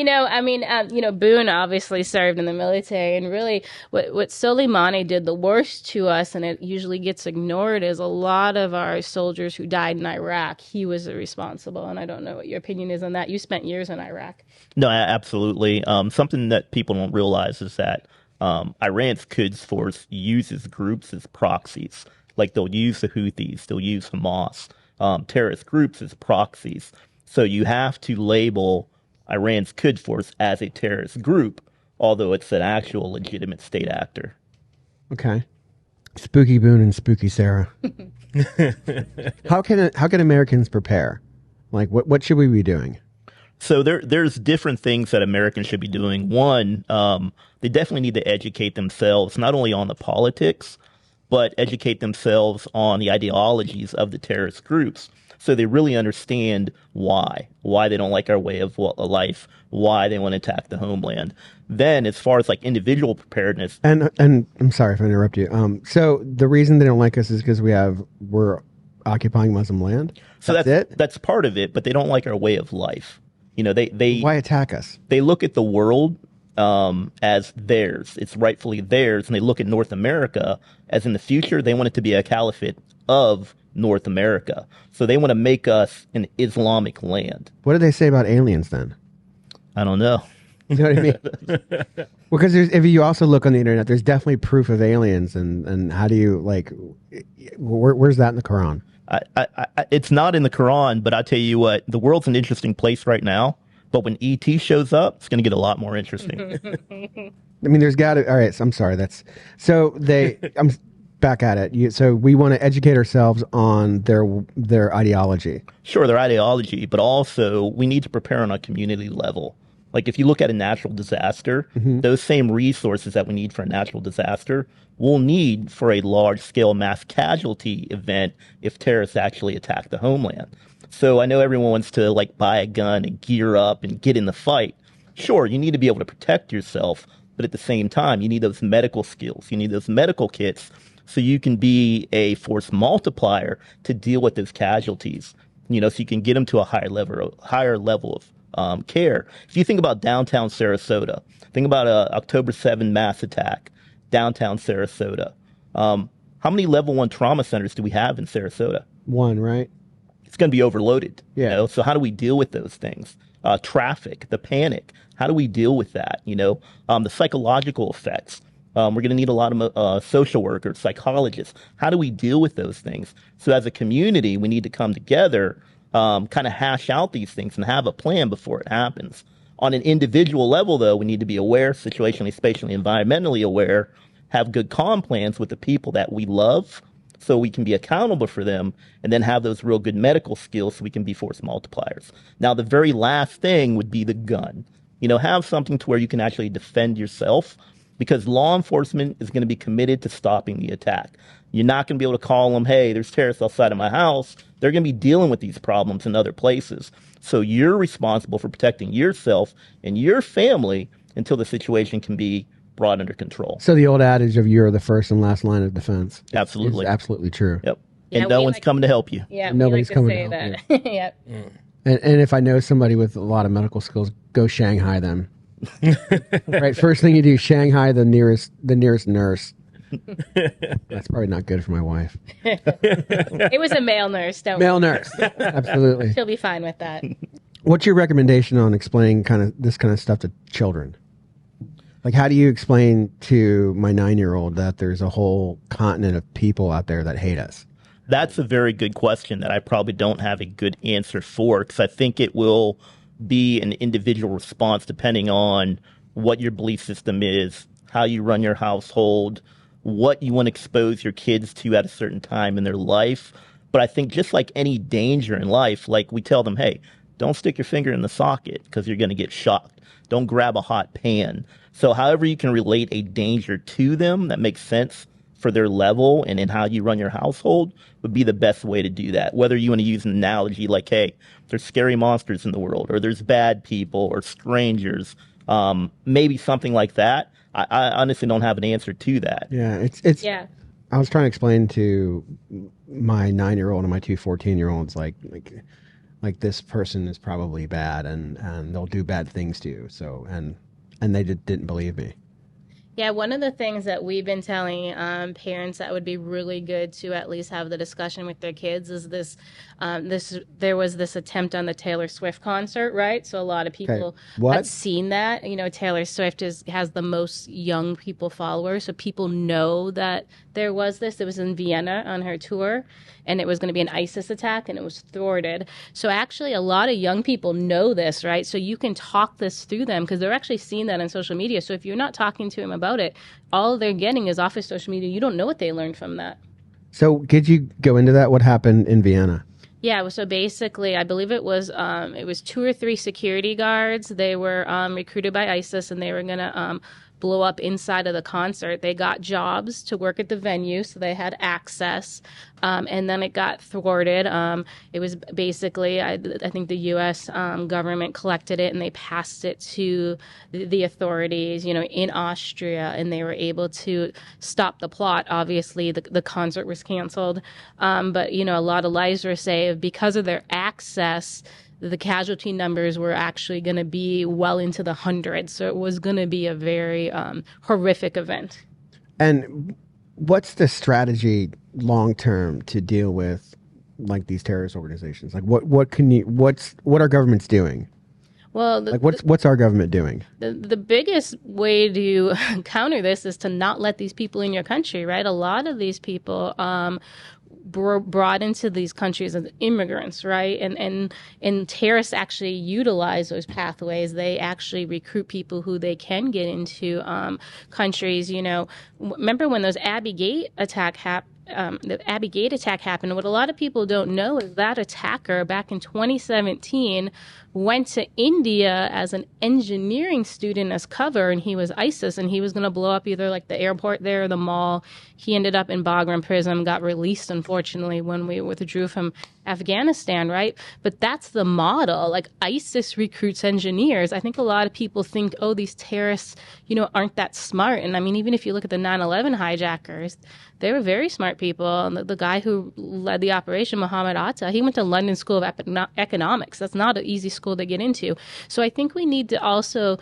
Boon obviously served in the military. And really, what Soleimani did the worst to us, and it usually gets ignored, is a lot of our soldiers who died in Iraq, he was responsible. And I don't know what your opinion is on that. You spent years in Iraq. No, absolutely. Something that people don't realize is that Iran's Quds Force uses groups as proxies. Like they'll use the Houthis, they'll use Hamas, terrorist groups as proxies. So you have to label Iran's Quds Force as a terrorist group, although it's an actual legitimate state actor. Okay. Spooky Boon and Spooky Sarah. How can Americans prepare? Like, what should we be doing? So there's different things that Americans should be doing. One, they definitely need to educate themselves, not only on the politics, but educate themselves on the ideologies of the terrorist groups. So they really understand why they don't like our way of life, why they want to attack the homeland. Then, as far as like individual preparedness, And I'm sorry if I interrupt you. So the reason they don't like us is because we're occupying Muslim land. so That's it. that's part of it. But they don't like our way of life. You know, they Why attack us? they look at the world as theirs. It's rightfully theirs, and they look at North America as in the future they want it to be a caliphate of North America. So they want to make us an Islamic land. What do they say about aliens then? I don't know. You know what I mean? Well, because if you also look on the internet, there's definitely proof of aliens, and how do you where's that in the Quran? It's not in the Quran, but I tell you what, the world's an interesting place right now. But when ET shows up, it's going to get a lot more interesting. I mean, there's got to. All right, so I'm sorry. I'm back at it. So we want to educate ourselves on their ideology. Sure, their ideology, but also we need to prepare on a community level. Like if you look at a natural disaster, those same resources that we need for a natural disaster, we'll need for a large-scale mass casualty event if terrorists actually attack the homeland. So I know everyone wants to like buy a gun and gear up and get in the fight. Sure, you need to be able to protect yourself, but at the same time, you need those medical skills. You need those medical kits so you can be a force multiplier to deal with those casualties. You know, so you can get them to a higher level of care. If you think about downtown Sarasota, think about a October 7 mass attack, downtown Sarasota. How many level 1 trauma centers do we have in Sarasota? One, right? It's going to be overloaded. Yeah. You know? So how do we deal with those things? Traffic, the panic. How do we deal with that? You know, the psychological effects. We're going to need a lot of social workers, psychologists. How do we deal with those things? So as a community, we need to come together, kind of hash out these things and have a plan before it happens. On an individual level, though, we need to be aware, situationally, spatially, environmentally aware, have good comm plans with the people that we love so we can be accountable for them, and then have those real good medical skills so we can be force multipliers. Now, the very last thing would be the gun. You know, have something to where you can actually defend yourself, because law enforcement is going to be committed to stopping the attack. You're not going to be able to call them, hey, there's terrorists outside of my house. They're going to be dealing with these problems in other places. So you're responsible for protecting yourself and your family until the situation can be brought under control. So the old adage of you're the first and last line of defense. Absolutely. It's absolutely true. Yep. Yeah, And no we one's like- coming to help you. Yeah, Nobody's we like coming to to say help that. Yep. And if I know somebody with a lot of medical skills, go Shanghai them. Right. First thing you do, Shanghai the nearest nurse. That's probably not good for my wife. It was a male nurse. Don't Male nurse. Absolutely. She'll be fine with that. What's your recommendation on explaining this kind of stuff to children? Like, how do you explain to my 9-year-old that there's a whole continent of people out there that hate us? That's a very good question that I probably don't have a good answer for, because I think it will be an individual response depending on what your belief system is, how you run your household, what you want to expose your kids to at a certain time in their life. But I think just like any danger in life, like we tell them, hey, don't stick your finger in the socket because you're going to get shocked. Don't grab a hot pan. So however you can relate a danger to them that makes sense for their level and in how you run your household would be the best way to do that. Whether you want to use an analogy like, hey, there's scary monsters in the world, or there's bad people or strangers, maybe something like that. I honestly don't have an answer to that. Yeah, it's. Yeah. I was trying to explain to my 9-year-old and my 2 14-year-olds like this person is probably bad and they'll do bad things to you. So and they didn't believe me. Yeah, one of the things that we've been telling parents that would be really good to at least have the discussion with their kids is this. There was this attempt on the Taylor Swift concert, right? So a lot of people What? have seen that. You know, Taylor Swift has the most young people followers, so people know that there was this. It was in Vienna on her tour, and it was going to be an ISIS attack, and it was thwarted. So actually, a lot of young people know this, right? So you can talk this through them because they're actually seeing that on social media. So if you're not talking to them about it, all they're getting is off of social media. You don't know what they learned from that. So could you go into that? What happened in Vienna? Yeah, so basically, I believe it was 2 or 3 security guards. They were recruited by ISIS, and they were going to blow up inside of the concert. They got jobs to work at the venue, so they had access. And then it got thwarted. It was basically, I think the U.S. Government collected it and they passed it to the authorities, in Austria, and they were able to stop the plot. Obviously, the concert was canceled. But, a lot of lives were saved because of their access. The casualty numbers were actually going to be well into the hundreds. So it was going to be a very horrific event. And what's the strategy long term to deal with like these terrorist organizations? Like what are governments doing? Well, what's our government doing? The biggest way to counter this is to not let these people in your country, right? A lot of these people brought into these countries as immigrants, right? And terrorists actually utilize those pathways. They actually recruit people who they can get into countries. Remember when those Abbey Gate attack happened? The Abbey Gate attack happened. What a lot of people don't know is that attacker back in 2017 went to India as an engineering student as cover, and he was ISIS, and he was going to blow up either like the airport there or the mall. He ended up in Bagram prison, got released, unfortunately, when we withdrew from Afghanistan, right? But that's the model. Like ISIS recruits engineers. I think a lot of people think, oh, these terrorists, aren't that smart. And I mean, even if you look at the 9/11 hijackers, they were very smart people. And the guy who led the operation, Mohammed Atta, he went to London School of Economics. That's not an easy school to get into. So I think we need to also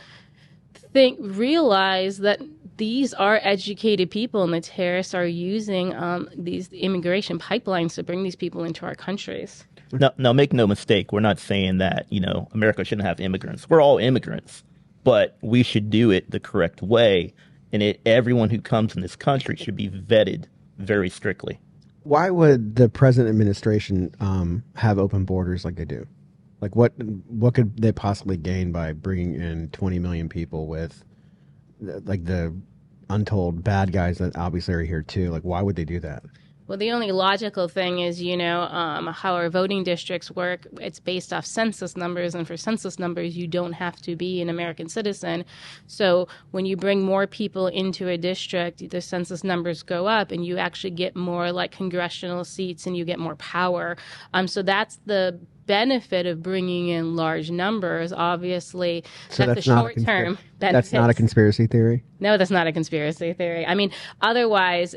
realize that these are educated people, and the terrorists are using these immigration pipelines to bring these people into our countries. Now, make no mistake, we're not saying that, America shouldn't have immigrants. We're all immigrants, but we should do it the correct way, and everyone who comes in this country should be vetted very strictly. Why would the present administration have open borders like they do? Like, what could they possibly gain by bringing in 20 million people with, like, the untold bad guys that obviously are here too? Like, why would they do that? Well, the only logical thing is, how our voting districts work. It's based off census numbers, and for census numbers, you don't have to be an American citizen. So when you bring more people into a district, the census numbers go up, and you actually get more like congressional seats, and you get more power. So that's the benefit of bringing in large numbers. Obviously, so that's the short term benefit. That's not a conspiracy theory? No, that's not a conspiracy theory. I mean, otherwise,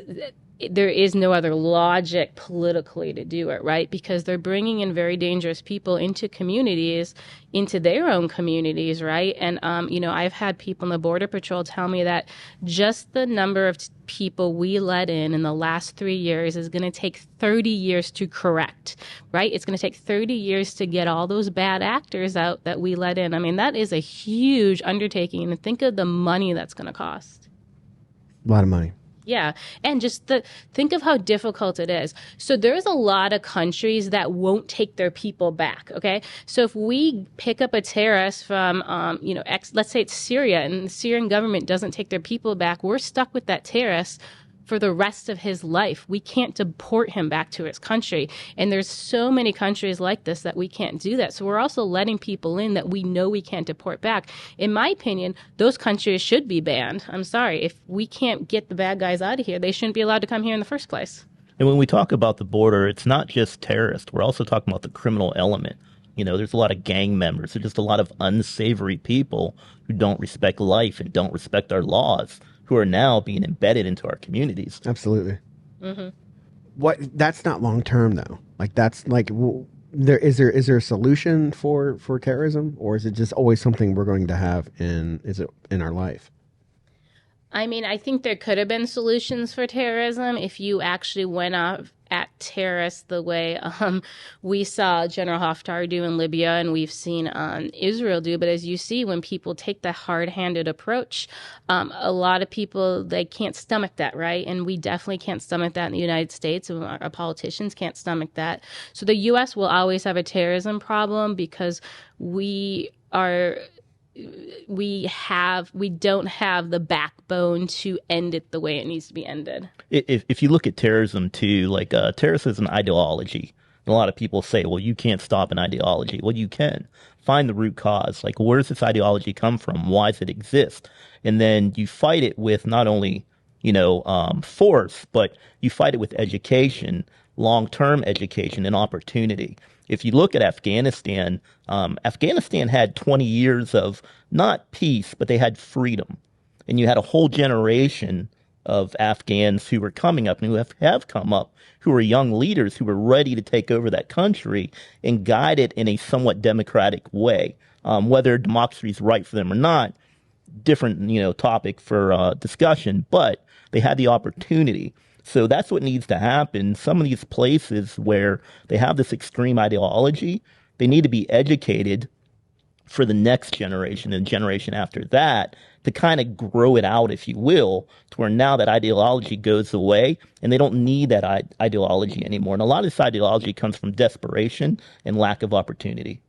there is no other logic politically to do it, right? Because they're bringing in very dangerous people into communities, into their own communities, right? And, I've had people in the Border Patrol tell me that just the number of people we let in the last 3 years is going to take 30 years to correct, right? It's going to take 30 years to get all those bad actors out that we let in. I mean, that is a huge undertaking. And think of the money that's going to cost. A lot of money. Yeah. And just think of how difficult it is. So there's a lot of countries that won't take their people back. Okay. So if we pick up a terrorist from, let's say it's Syria, and the Syrian government doesn't take their people back, we're stuck with that terrorist for the rest of his life. We can't deport him back to his country. And there's so many countries like this that we can't do that. So we're also letting people in that we know we can't deport back. In my opinion, those countries should be banned. I'm sorry. If we can't get the bad guys out of here, they shouldn't be allowed to come here in the first place. And when we talk about the border, it's not just terrorists. We're also talking about the criminal element. There's a lot of gang members. There's just a lot of unsavory people who don't respect life and don't respect our laws, who are now being embedded into our communities. Absolutely. Mm-hmm. That's not long term though. Like that's like is there a solution for terrorism, or is it just always something we're going to have in our life? I mean, I think there could have been solutions for terrorism if you actually went off at terrorists the way we saw General Haftar do in Libya, and we've seen Israel do. But as you see, when people take the hard-handed approach, a lot of people, they can't stomach that, right? And we definitely can't stomach that in the United States, and our politicians can't stomach that. So the U.S. will always have a terrorism problem because we don't have the backbone to end it the way it needs to be ended. If you look at terrorism too, like terrorism is an ideology. And a lot of people say, well, you can't stop an ideology. Well, you can. Find the root cause. Like, where does this ideology come from? Why does it exist? And then you fight it with not only, force, but you fight it with education, long-term education and opportunity. If you look at Afghanistan, Afghanistan had 20 years of not peace, but they had freedom. And you had a whole generation of Afghans who were coming up and who have come up, who were young leaders who were ready to take over that country and guide it in a somewhat democratic way. Whether democracy is right for them or not, different, topic for discussion, but they had the opportunity. So that's what needs to happen. Some of these places where they have this extreme ideology, they need to be educated for the next generation and generation after that to kind of grow it out, if you will, to where now that ideology goes away and they don't need that ideology anymore. And a lot of this ideology comes from desperation and lack of opportunity.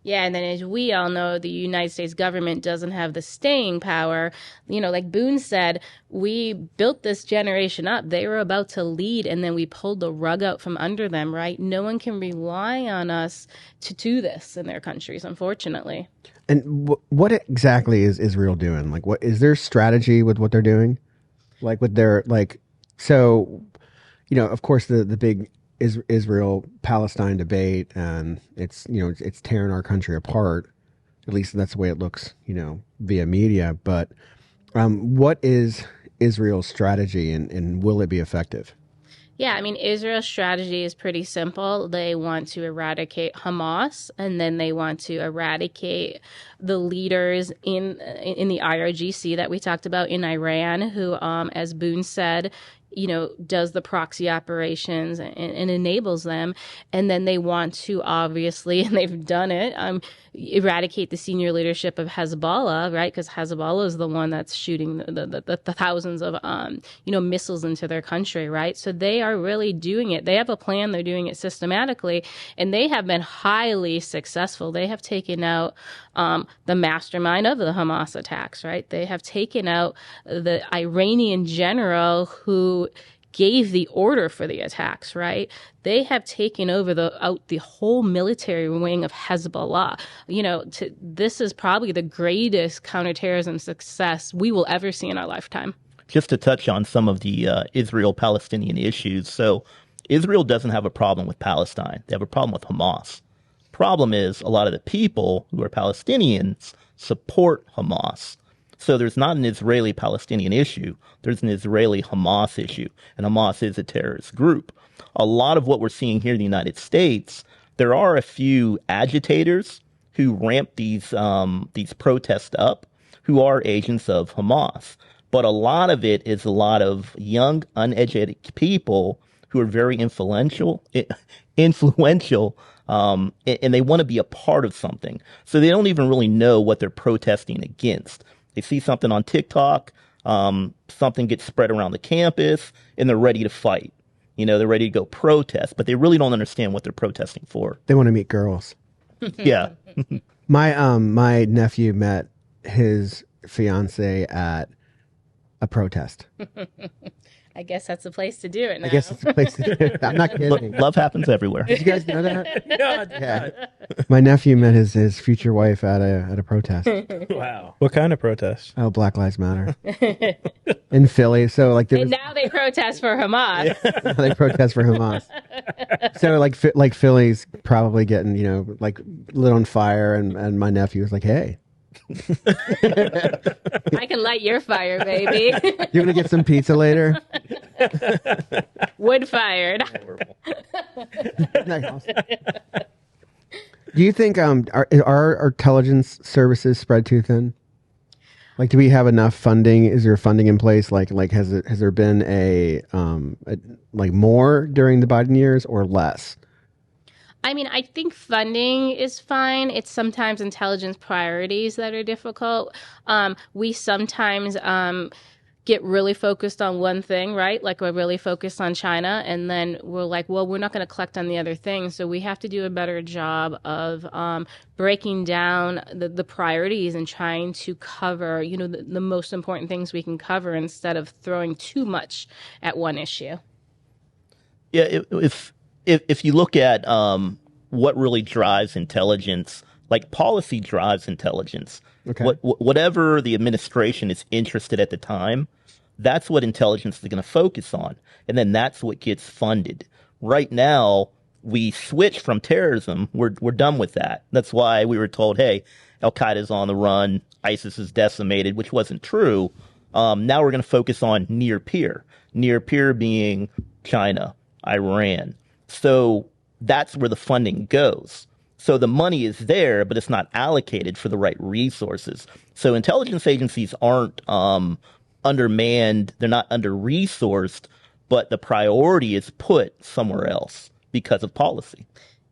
Yeah, and then as we all know, the United States government doesn't have the staying power. Like Boon said, we built this generation up. They were about to lead, and then we pulled the rug out from under them, right? No one can rely on us to do this in their countries, unfortunately. And what exactly is Israel doing? Like, what is their strategy with what they're doing? Like, with their, of course, the big Israel-Palestine debate, and it's tearing our country apart. At least that's the way it looks, via media. But what is Israel's strategy, and will it be effective? Yeah, I mean, Israel's strategy is pretty simple. They want to eradicate Hamas, and then they want to eradicate the leaders in the IRGC that we talked about in Iran, who, as Boon said, does the proxy operations and enables them. And then they want to, obviously, and they've done it, eradicate the senior leadership of Hezbollah, right? Because Hezbollah is the one that's shooting the thousands of, missiles into their country, right? So they are really doing it. They have a plan. They're doing it systematically. And they have been highly successful. They have taken out the mastermind of the Hamas attacks, right? They have taken out the Iranian general who gave the order for the attacks, right? They have taken over the whole military wing of Hezbollah. This is probably the greatest counterterrorism success we will ever see in our lifetime. Just to touch on some of the Israel-Palestinian issues. So Israel doesn't have a problem with Palestine. They have a problem with Hamas. Problem is a lot of the people who are Palestinians support Hamas. So there's not an Israeli-Palestinian issue. There's an Israeli-Hamas issue, and Hamas is a terrorist group. A lot of what we're seeing here in the United States, there are a few agitators who ramp these protests up, who are agents of Hamas. But a lot of it is a lot of young, uneducated people who are very influential, and they want to be a part of something. So they don't even really know what they're protesting against. They see something on TikTok, something gets spread around the campus, and they're ready to fight. They're ready to go protest, but they really don't understand what they're protesting for. They want to meet girls. Yeah. My nephew met his fiance at a protest. I guess that's the place to do it now. I guess it's the place to do it. I'm not kidding. Love happens everywhere. Did you guys know that? No, I did Yeah. My nephew met his future wife at a protest. not. Wow. What kind of protest? Oh, Black Lives Matter in Philly. So there And was, now they protest for Hamas. they protest for Hamas. So like Philly's probably getting lit on fire, and my nephew was like, "Hey, I can light your fire, baby. you're gonna get some pizza later." Wood fired. Isn't that awesome? Do you think our intelligence services spread too thin? Like, do we have enough funding? Is there funding in place? Like has there been a more during the Biden years or less? I mean, I think funding is fine. It's sometimes intelligence priorities that are difficult. We sometimes get really focused on one thing, right? Like we're really focused on China, and then we're like, well, we're not going to collect on the other things. So we have to do a better job of breaking down the priorities and trying to cover, the most important things we can cover instead of throwing too much at one issue. Yeah, if you look at what really drives intelligence, like policy drives intelligence. Okay. Whatever the administration is interested at the time, that's what intelligence is going to focus on, and then that's what gets funded. Right now, we switch from terrorism. We're done with that. That's why we were told, hey, Al Qaeda's on the run, ISIS is decimated, which wasn't true. Now we're going to focus on near peer being China, Iran. So that's where the funding goes. So the money is there, but it's not allocated for the right resources. So intelligence agencies aren't undermanned, they're not under-resourced, but the priority is put somewhere else because of policy.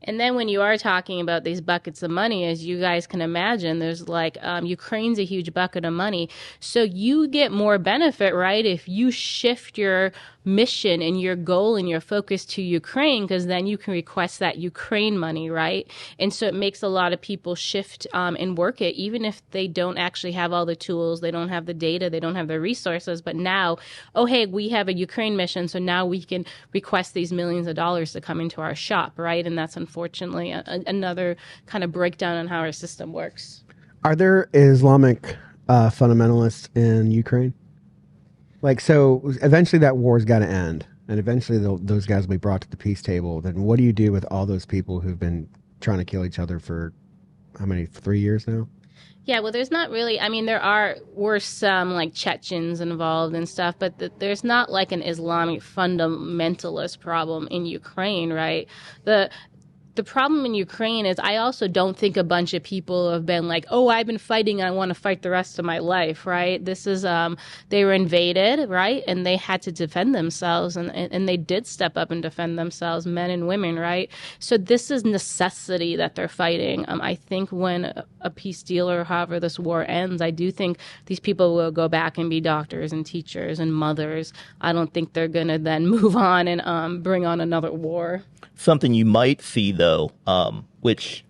And then when you are talking about these buckets of money, as you guys can imagine, there's like Ukraine's a huge bucket of money. So you get more benefit, right, if you shift your mission and your goal and your focus to Ukraine, because then you can request that Ukraine money, right? And so it makes a lot of people shift and work it, even if they don't actually have all the tools, they don't have the data, they don't have the resources. But now, oh, hey, we have a Ukraine mission, so now we can request these millions of dollars to come into our shop, right? And that's unfortunately another kind of breakdown on how our system works. Are there Islamic fundamentalists in Ukraine? Like, so eventually that war's got to end, and eventually those guys will be brought to the peace table. Then what do you do with all those people who've been trying to kill each other for how many, 3 years now? Yeah, well, there's not really, I mean, were some like Chechens involved and stuff, but there's not like an Islamic fundamentalist problem in Ukraine, right? The problem in Ukraine is I also don't think a bunch of people have been like, oh, I've been fighting, I want to fight the rest of my life, right? This is, they were invaded, right? And they had to defend themselves, and they did step up and defend themselves, men and women, right? So this is necessity that they're fighting. I think when a peace deal or however this war ends, I do think these people will go back and be doctors and teachers and mothers. I don't think they're going to then move on and bring on another war. Something you might see, though, which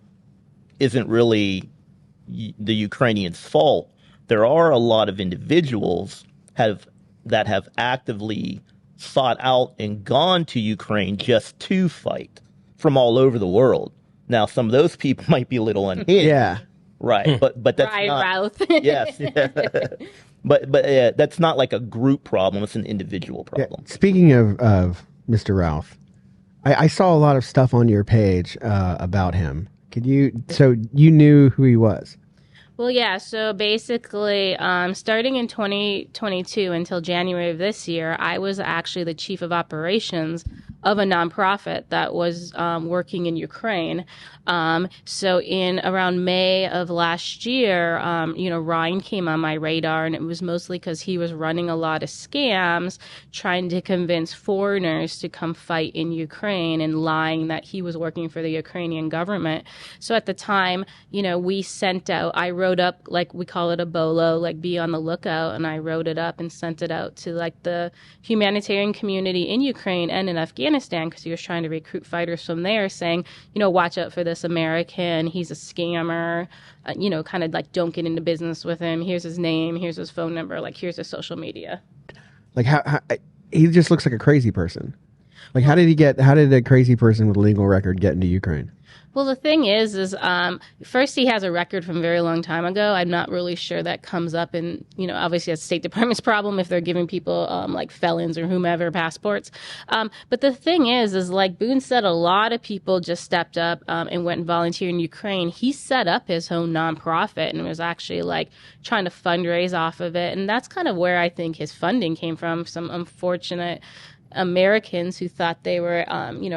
isn't really the Ukrainians' fault, there are a lot of individuals that have actively sought out and gone to Ukraine just to fight from all over the world. Now, some of those people might be a little unhinged. Yeah. Right, but that's Right, not... Routh. Yes. But that's not like a group problem. It's an individual problem. Yeah. Speaking of Mr. Ralph, I saw a lot of stuff on your page about him. So you knew who he was? Well, yeah. So basically, starting in 2022 until January of this year, I was actually the chief of operations of a nonprofit that was working in Ukraine. So in around May of last year, Ryan came on my radar, and it was mostly because he was running a lot of scams, trying to convince foreigners to come fight in Ukraine and lying that he was working for the Ukrainian government. So at the time, we sent out, I wrote up, like we call it a bolo, like be on the lookout, and I wrote it up and sent it out to like the humanitarian community in Ukraine and in Afghanistan, because he was trying to recruit fighters from there, saying, watch out for this American, he's a scammer, kind of like don't get into business with him, here's his name, here's his phone number, like here's his social media. Like how he just looks like a crazy person. Like how did a crazy person with a legal record get into Ukraine? Well, the thing is first he has a record from a very long time ago. I'm not really sure that comes up in, obviously that's State Department's problem if they're giving people like felons or whomever passports. But the thing is like Boon said, a lot of people just stepped up and went and volunteered in Ukraine. He set up his own nonprofit and was actually like trying to fundraise off of it. And that's kind of where I think his funding came from, some unfortunate Americans who thought they were,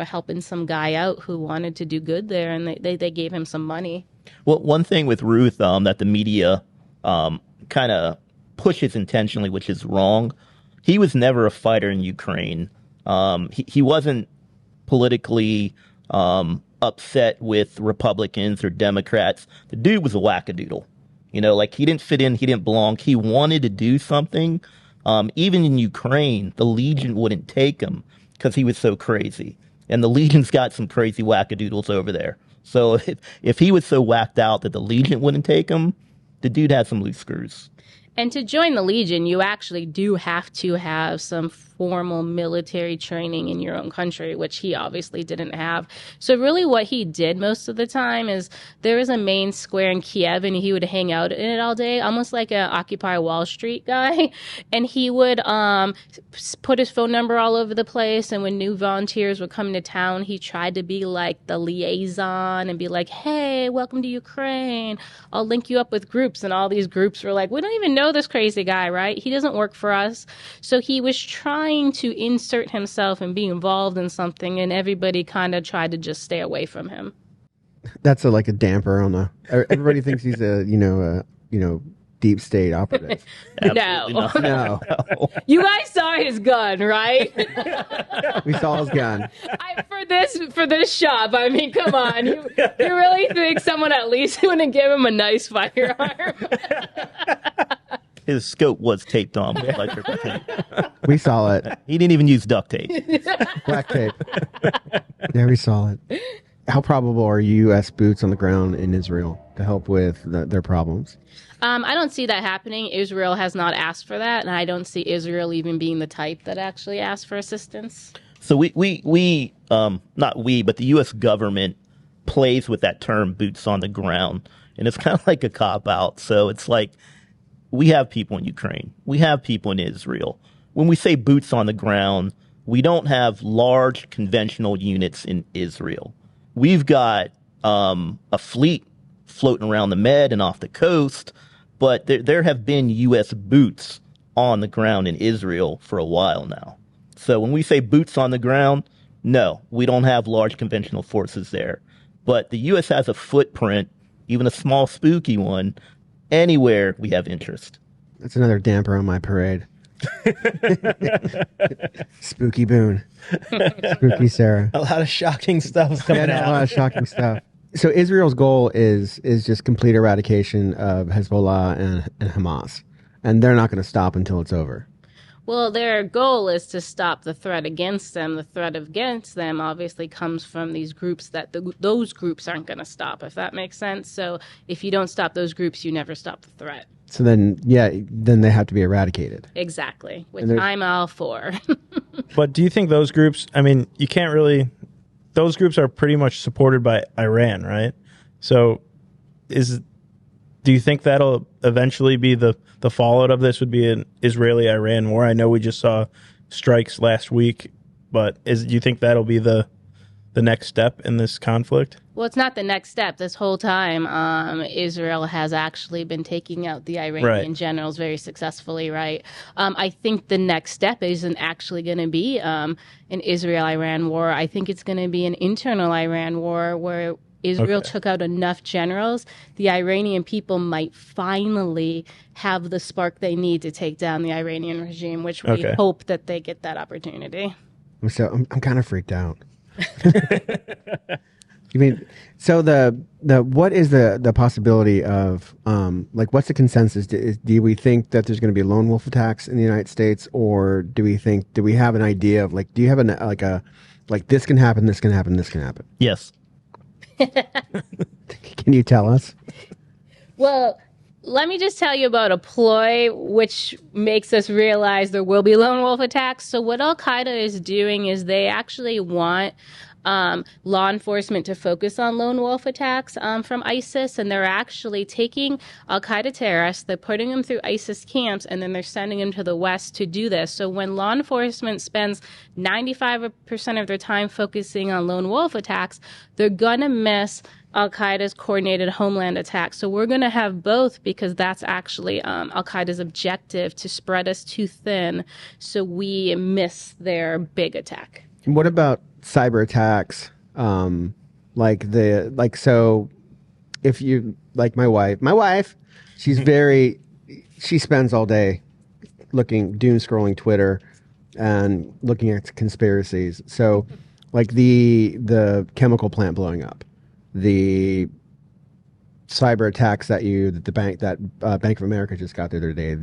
helping some guy out who wanted to do good there, and they gave him some money. Well, one thing with Ruth that the media kind of pushes intentionally, which is wrong, he was never a fighter in Ukraine. He wasn't politically upset with Republicans or Democrats. The dude was a wackadoodle. Like he didn't fit in, he didn't belong. He wanted to do something. Even in Ukraine, the Legion wouldn't take him because he was so crazy. And the Legion's got some crazy wackadoodles over there. So if he was so whacked out that the Legion wouldn't take him, the dude had some loose screws. And to join the Legion, you actually do have to have some formal military training in your own country, which he obviously didn't have. So really what he did most of the time is there was a main square in Kiev and he would hang out in it all day, almost like an Occupy Wall Street guy. And he would put his phone number all over the place. And when new volunteers would come to town, he tried to be like the liaison and be like, hey, welcome to Ukraine. I'll link you up with groups. And all these groups were like, we don't even know this crazy guy, right? He doesn't work for us. So he was trying to insert himself and be involved in something, and everybody kind of tried to just stay away from him. That's like a damper on the. Everybody thinks he's a deep state operative. No. No, You guys saw his gun, right? we saw his gun. For this shop, I mean, come on. You really think someone at least wouldn't give him a nice firearm? His scope was taped on with electrical tape. We saw it. He didn't even use duct tape. Black tape. Yeah, we saw it. How probable are U.S. boots on the ground in Israel to help with their problems? I don't see that happening. Israel has not asked for that, and I don't see Israel even being the type that actually asks for assistance. So we not we, but the U.S. government plays with that term "boots on the ground," and it's kind of like a cop out. So it's like we have people in Ukraine, we have people in Israel. When we say boots on the ground, we don't have large conventional units in Israel. We've got a fleet floating around the Med and off the coast, but there have been U.S. boots on the ground in Israel for a while now. So when we say boots on the ground, no, we don't have large conventional forces there. But the U.S. has a footprint, even a small, spooky one, anywhere we have interest. That's another damper on my parade. Spooky Boon. Spooky Sarah. A lot of shocking stuff coming A out. lot of shocking stuff. So Israel's goal is just complete eradication of Hezbollah and Hamas. And they're not going to stop until it's over. Well, their goal is to stop the threat against them. The threat against them obviously comes from these groups that those groups aren't going to stop, if that makes sense. So if you don't stop those groups, you never stop the threat. So then they have to be eradicated. Exactly, which I'm all for. But do you think those groups, I mean, you can't really, those groups are pretty much supported by Iran, right? So do you think that'll eventually be the fallout of this would be an Israeli-Iran war? I know we just saw strikes last week, but do you think that'll be the next step in this conflict? Well, it's not the next step. This whole time, Israel has actually been taking out the Iranian generals very successfully, right? I think the next step isn't actually going to be an Israel-Iran war. I think it's going to be an internal Iran war where Israel took out enough generals, the Iranian people might finally have the spark they need to take down the Iranian regime, which we hope that they get that opportunity. I'm kind of freaked out. You mean, so the what is the possibility of what's the consensus? Do we think that there's going to be lone wolf attacks in the United States, or do we have an idea of do you have this can happen, this can happen, this can happen? Yes. Can you tell us? Well, let me just tell you about a ploy which makes us realize there will be lone wolf attacks. So what Al-Qaeda is doing is they actually want law enforcement to focus on lone wolf attacks from ISIS, and they're actually taking Al-Qaeda terrorists, they're putting them through ISIS camps, and then they're sending them to the West to do this. So when law enforcement spends 95% of their time focusing on lone wolf attacks, they're going to miss Al-Qaeda's coordinated homeland attacks. So we're going to have both, because that's actually Al-Qaeda's objective, to spread us too thin so we miss their big attack. What about cyber attacks? So if you, like my wife, she spends all day doom scrolling Twitter and looking at conspiracies. So like the chemical plant blowing up, the cyber attacks that Bank of America just got the other day,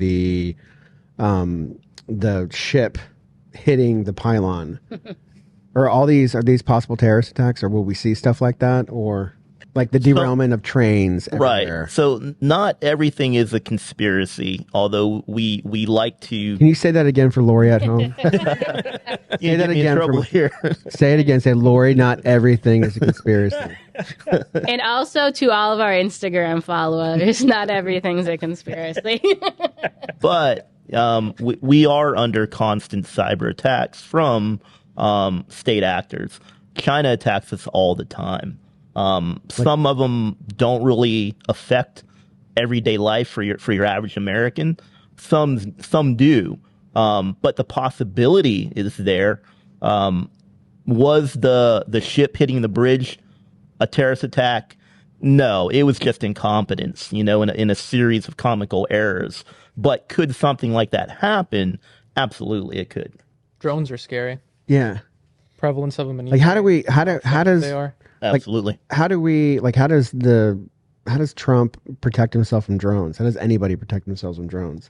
the ship hitting the pylon. Are these possible terrorist attacks, or will we see stuff like that? Or Like the derailment of trains everywhere. Right. So not everything is a conspiracy, although we like to. Can you say that again for Lori at home? You Say that get me in again trouble here. Say it again. Say, Lori, not everything is a conspiracy. And also to all of our Instagram followers, not everything's a conspiracy. But we are under constant cyber attacks from state actors. China attacks us all the time. Some of them don't really affect everyday life for your average American. Some do, but the possibility is there. Was the ship hitting the bridge a terrorist attack? No, it was just incompetence, in a series of comical errors. But could something like that happen? Absolutely, it could. Drones are scary. Yeah. Prevalence of them in Like, how does they are. Absolutely. how does Trump protect himself from drones? How does anybody protect themselves from drones?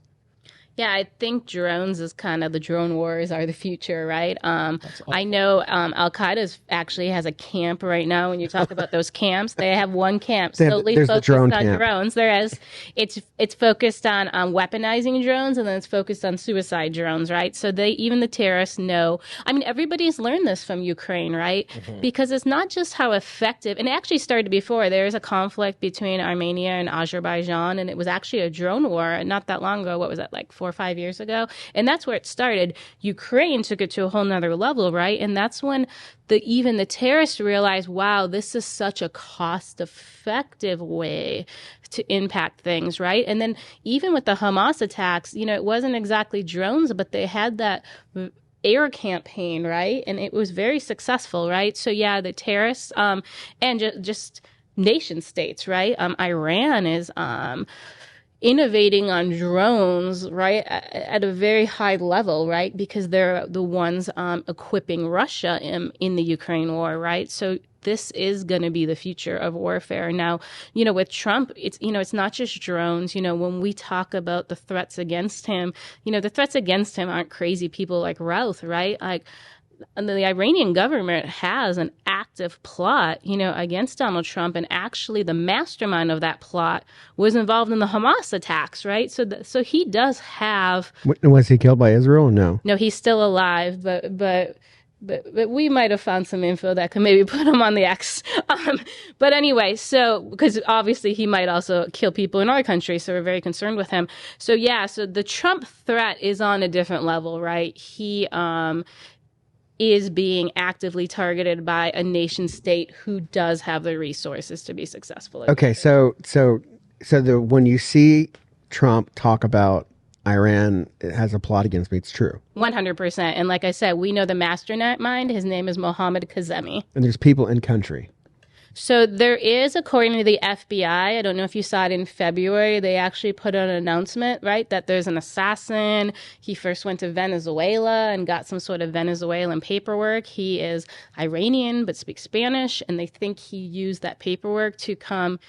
Yeah, I think drones is kind of the drone wars are the future, right? I know Al Qaeda actually has a camp right now. When you talk about those camps, they have one camp solely there's the focused drone on camp. drones. There is, it's focused on weaponizing drones, and then it's focused on suicide drones, right? So even the terrorists know. I mean, everybody's learned this from Ukraine, right? Because it's not just how effective, and it actually started before. There's a conflict between Armenia and Azerbaijan, and it was actually a drone war not that long ago. What was that, like 4 or 5 years ago? And that's where it started. Ukraine took it to a whole nother level, right? And that's when even the terrorists realized, wow, this is such a cost-effective way to impact things, right? And then even with the Hamas attacks, it wasn't exactly drones, but they had that air campaign, right? And it was very successful, right? So yeah, the terrorists and just nation states, right? Iran is innovating on drones, right, at a very high level, right, because they're the ones equipping Russia in the Ukraine war, right? So this is going to be the future of warfare. Now, with Trump, it's not just drones. When we talk about the threats against him, the threats against him aren't crazy people like Routh, right? Like, and the Iranian government has an active plot, against Donald Trump, and actually the mastermind of that plot was involved in the Hamas attacks, right? So he does have. Was he killed by Israel? No. No, he's still alive, but we might have found some info that could maybe put him on the X. But anyway, so because obviously he might also kill people in our country, so we're very concerned with him. So yeah, so the Trump threat is on a different level, right? He is being actively targeted by a nation state who does have the resources to be successful. Okay, so when you see Trump talk about Iran has a plot against me, it's true. 100%. And like I said, we know the mastermind. His name is Mohammad Kazemi. And there's people in country. So there is, according to the FBI, I don't know if you saw it in February, they actually put out an announcement, right, that there's an assassin. He first went to Venezuela and got some sort of Venezuelan paperwork. He is Iranian but speaks Spanish, and they think he used that paperwork to come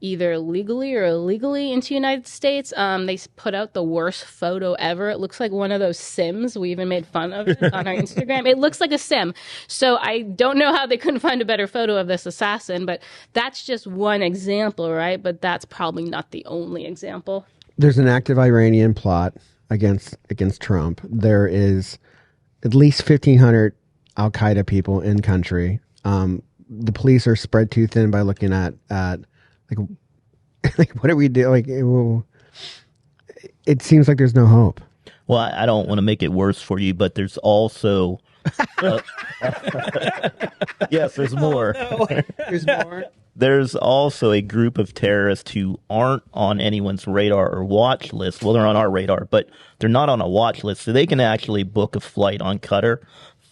either legally or illegally into the United States. They put out the worst photo ever. It looks like one of those Sims. We even made fun of it on our Instagram. It looks like a Sim. So I don't know how they couldn't find a better photo of this assassin, but that's just one example, right? But that's probably not the only example. There's an active Iranian plot against Trump. There is at least 1,500 Al Qaeda people in country. The police are spread too thin by looking at like what do we do? Like it seems like there's no hope. Well, I don't want to make it worse for you, but there's also yes, there's more. Oh, no. There's more. There's also a group of terrorists who aren't on anyone's radar or watch list. Well, they're on our radar, but they're not on a watch list, so they can actually book a flight on Qatar,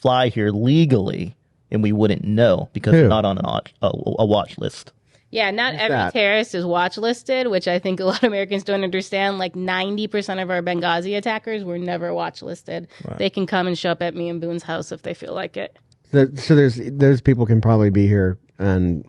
fly here legally, and we wouldn't know because they're not on a watch list. Yeah, not every terrorist is watch listed, which I think a lot of Americans don't understand. Like 90% of our Benghazi attackers were never watch listed. Wow. They can come and show up at me and Boon's house if they feel like it. So there's people can probably be here and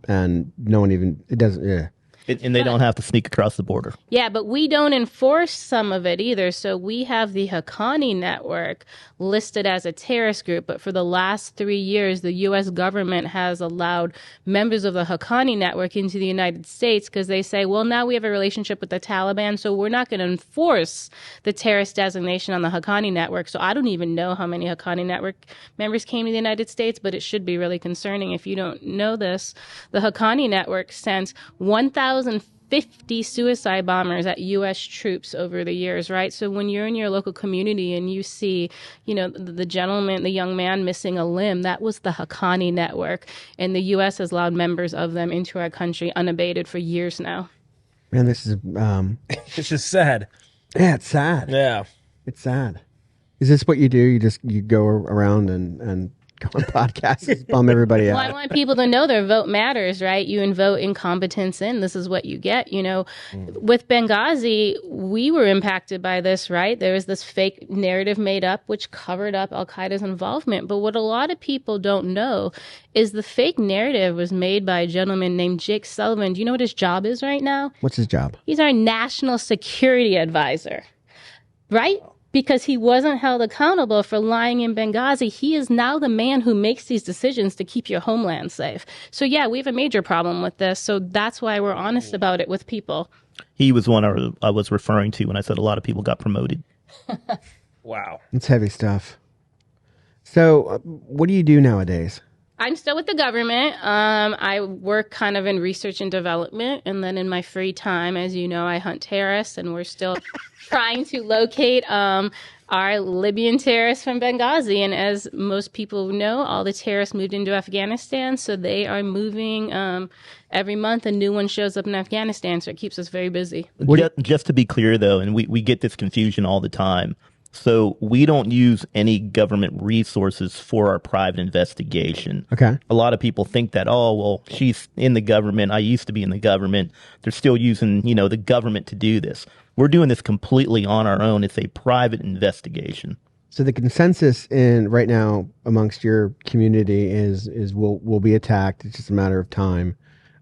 no one even, it doesn't, yeah. And they don't have to sneak across the border. Yeah, but we don't enforce some of it either. So we have the Haqqani network listed as a terrorist group, but for the last 3 years, the U.S. government has allowed members of the Haqqani network into the United States because they say, well, now we have a relationship with the Taliban, so we're not going to enforce the terrorist designation on the Haqqani network. So I don't even know how many Haqqani network members came to the United States, but it should be really concerning if you don't know this. The Haqqani network sent 1,050 suicide bombers at U.S. troops over the years, right? So when you're in your local community and you see, the gentleman, the young man missing a limb, that was the Haqqani network. And the U.S. has allowed members of them into our country unabated for years now. Man, this is It's just sad. yeah, it's sad. Yeah. It's sad. Is this what you do? You go around and go on podcasts and bum everybody Well, I out? want people to know their vote matters, right? You vote incompetence in. This is what you get. With Benghazi, we were impacted by this, right? There was this fake narrative made up which covered up Al-Qaeda's involvement. But what a lot of people don't know is the fake narrative was made by a gentleman named Jake Sullivan. Do you know what his job is right now? What's his job? He's our national security advisor, right? Because he wasn't held accountable for lying in Benghazi. He is now the man who makes these decisions to keep your homeland safe. So, yeah, we have a major problem with this. So that's why we're honest about it with people. He was one I was referring to when I said a lot of people got promoted. Wow. It's heavy stuff. So, what do you do nowadays? I'm still with the government. I work kind of in research and development. And then in my free time, as you know, I hunt terrorists. And we're still trying to locate our Libyan terrorists from Benghazi. And as most people know, all the terrorists moved into Afghanistan. So they are moving every month. A new one shows up in Afghanistan. So it keeps us very busy. Just to be clear, though, and we get this confusion all the time. So we don't use any government resources for our private investigation. Okay. A lot of people think that, oh, well, she's in the government. I used to be in the government. They're still using, the government to do this. We're doing this completely on our own. It's a private investigation. So the consensus in right now amongst your community is we'll be attacked. It's just a matter of time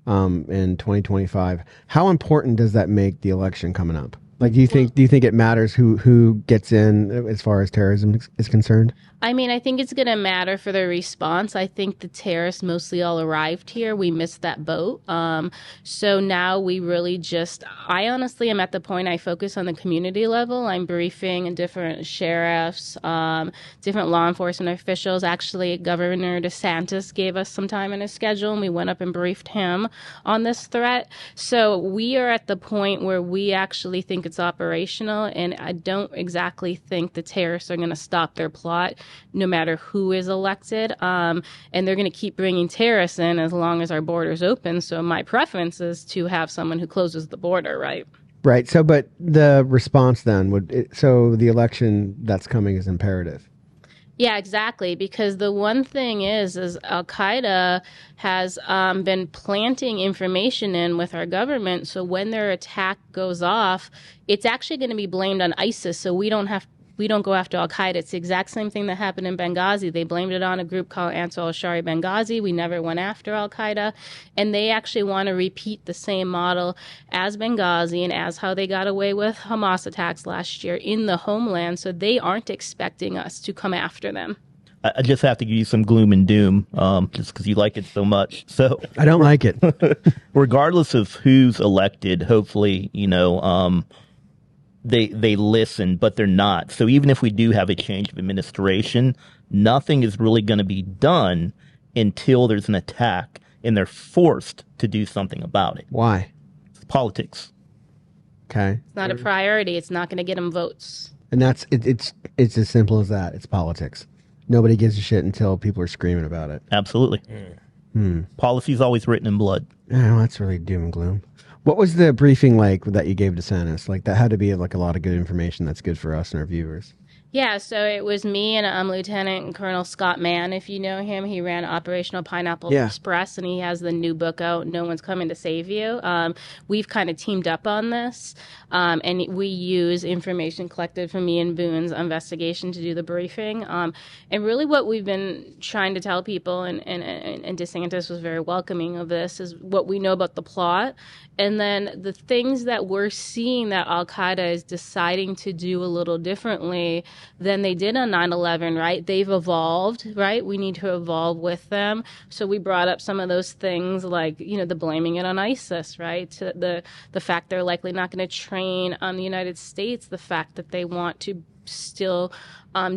in 2025. How important does that make the election coming up? Like, do you think it matters who gets in as far as terrorism is concerned? I mean, I think it's going to matter for the response. I think the terrorists mostly all arrived here. We missed that boat. So now we really I honestly am at the point I focus on the community level. I'm briefing different sheriffs, different law enforcement officials. Actually, Governor DeSantis gave us some time in his schedule, and we went up and briefed him on this threat. So we are at the point where we actually think it's operational, and I don't exactly think the terrorists are going to stop their plot no matter who is elected. And they're going to keep bringing terrorists in as long as our border's open. So my preference is to have someone who closes the border, right? Right. So, but the response then so the election that's coming is imperative. Yeah, exactly. Because the one thing is Al-Qaeda has been planting information in with our government. So when their attack goes off, it's actually going to be blamed on ISIS. So we don't go after Al-Qaeda. It's the exact same thing that happened in Benghazi. They blamed it on a group called Ansar al-Shari Benghazi. We never went after Al-Qaeda. And they actually want to repeat the same model as Benghazi and as how they got away with Hamas attacks last year in the homeland. So they aren't expecting us to come after them. I just have to give you some gloom and doom, just because you like it so much. So I don't like it. regardless of who's elected, hopefully, they listen, but they're not. So even if we do have a change of administration, nothing is really going to be done until there's an attack and they're forced to do something about it. Why? It's politics. Okay. It's not a priority. It's not going to get them votes. And that's it's as simple as that. It's politics. Nobody gives a shit until people are screaming about it. Absolutely. Policy is always written in blood. Oh, that's really doom and gloom. What was the briefing like that you gave DeSantis? Like, that had to be like a lot of good information that's good for us and our viewers. Yeah, so it was me and Lieutenant Colonel Scott Mann, if you know him. He ran Operational Pineapple Yeah. Express, and he has the new book out, No One's Coming to Save You. We've kind of teamed up on this, and we use information collected from me and Boon's investigation to do the briefing. And really what we've been trying to tell people, and DeSantis was very welcoming of this, is what we know about the plot, and then the things that we're seeing that Al-Qaeda is deciding to do a little differently than they did on 9/11, right? They've evolved, right? We need to evolve with them. So we brought up some of those things like, the blaming it on ISIS, right? To the fact they're likely not going to train on the United States, the fact that they want to still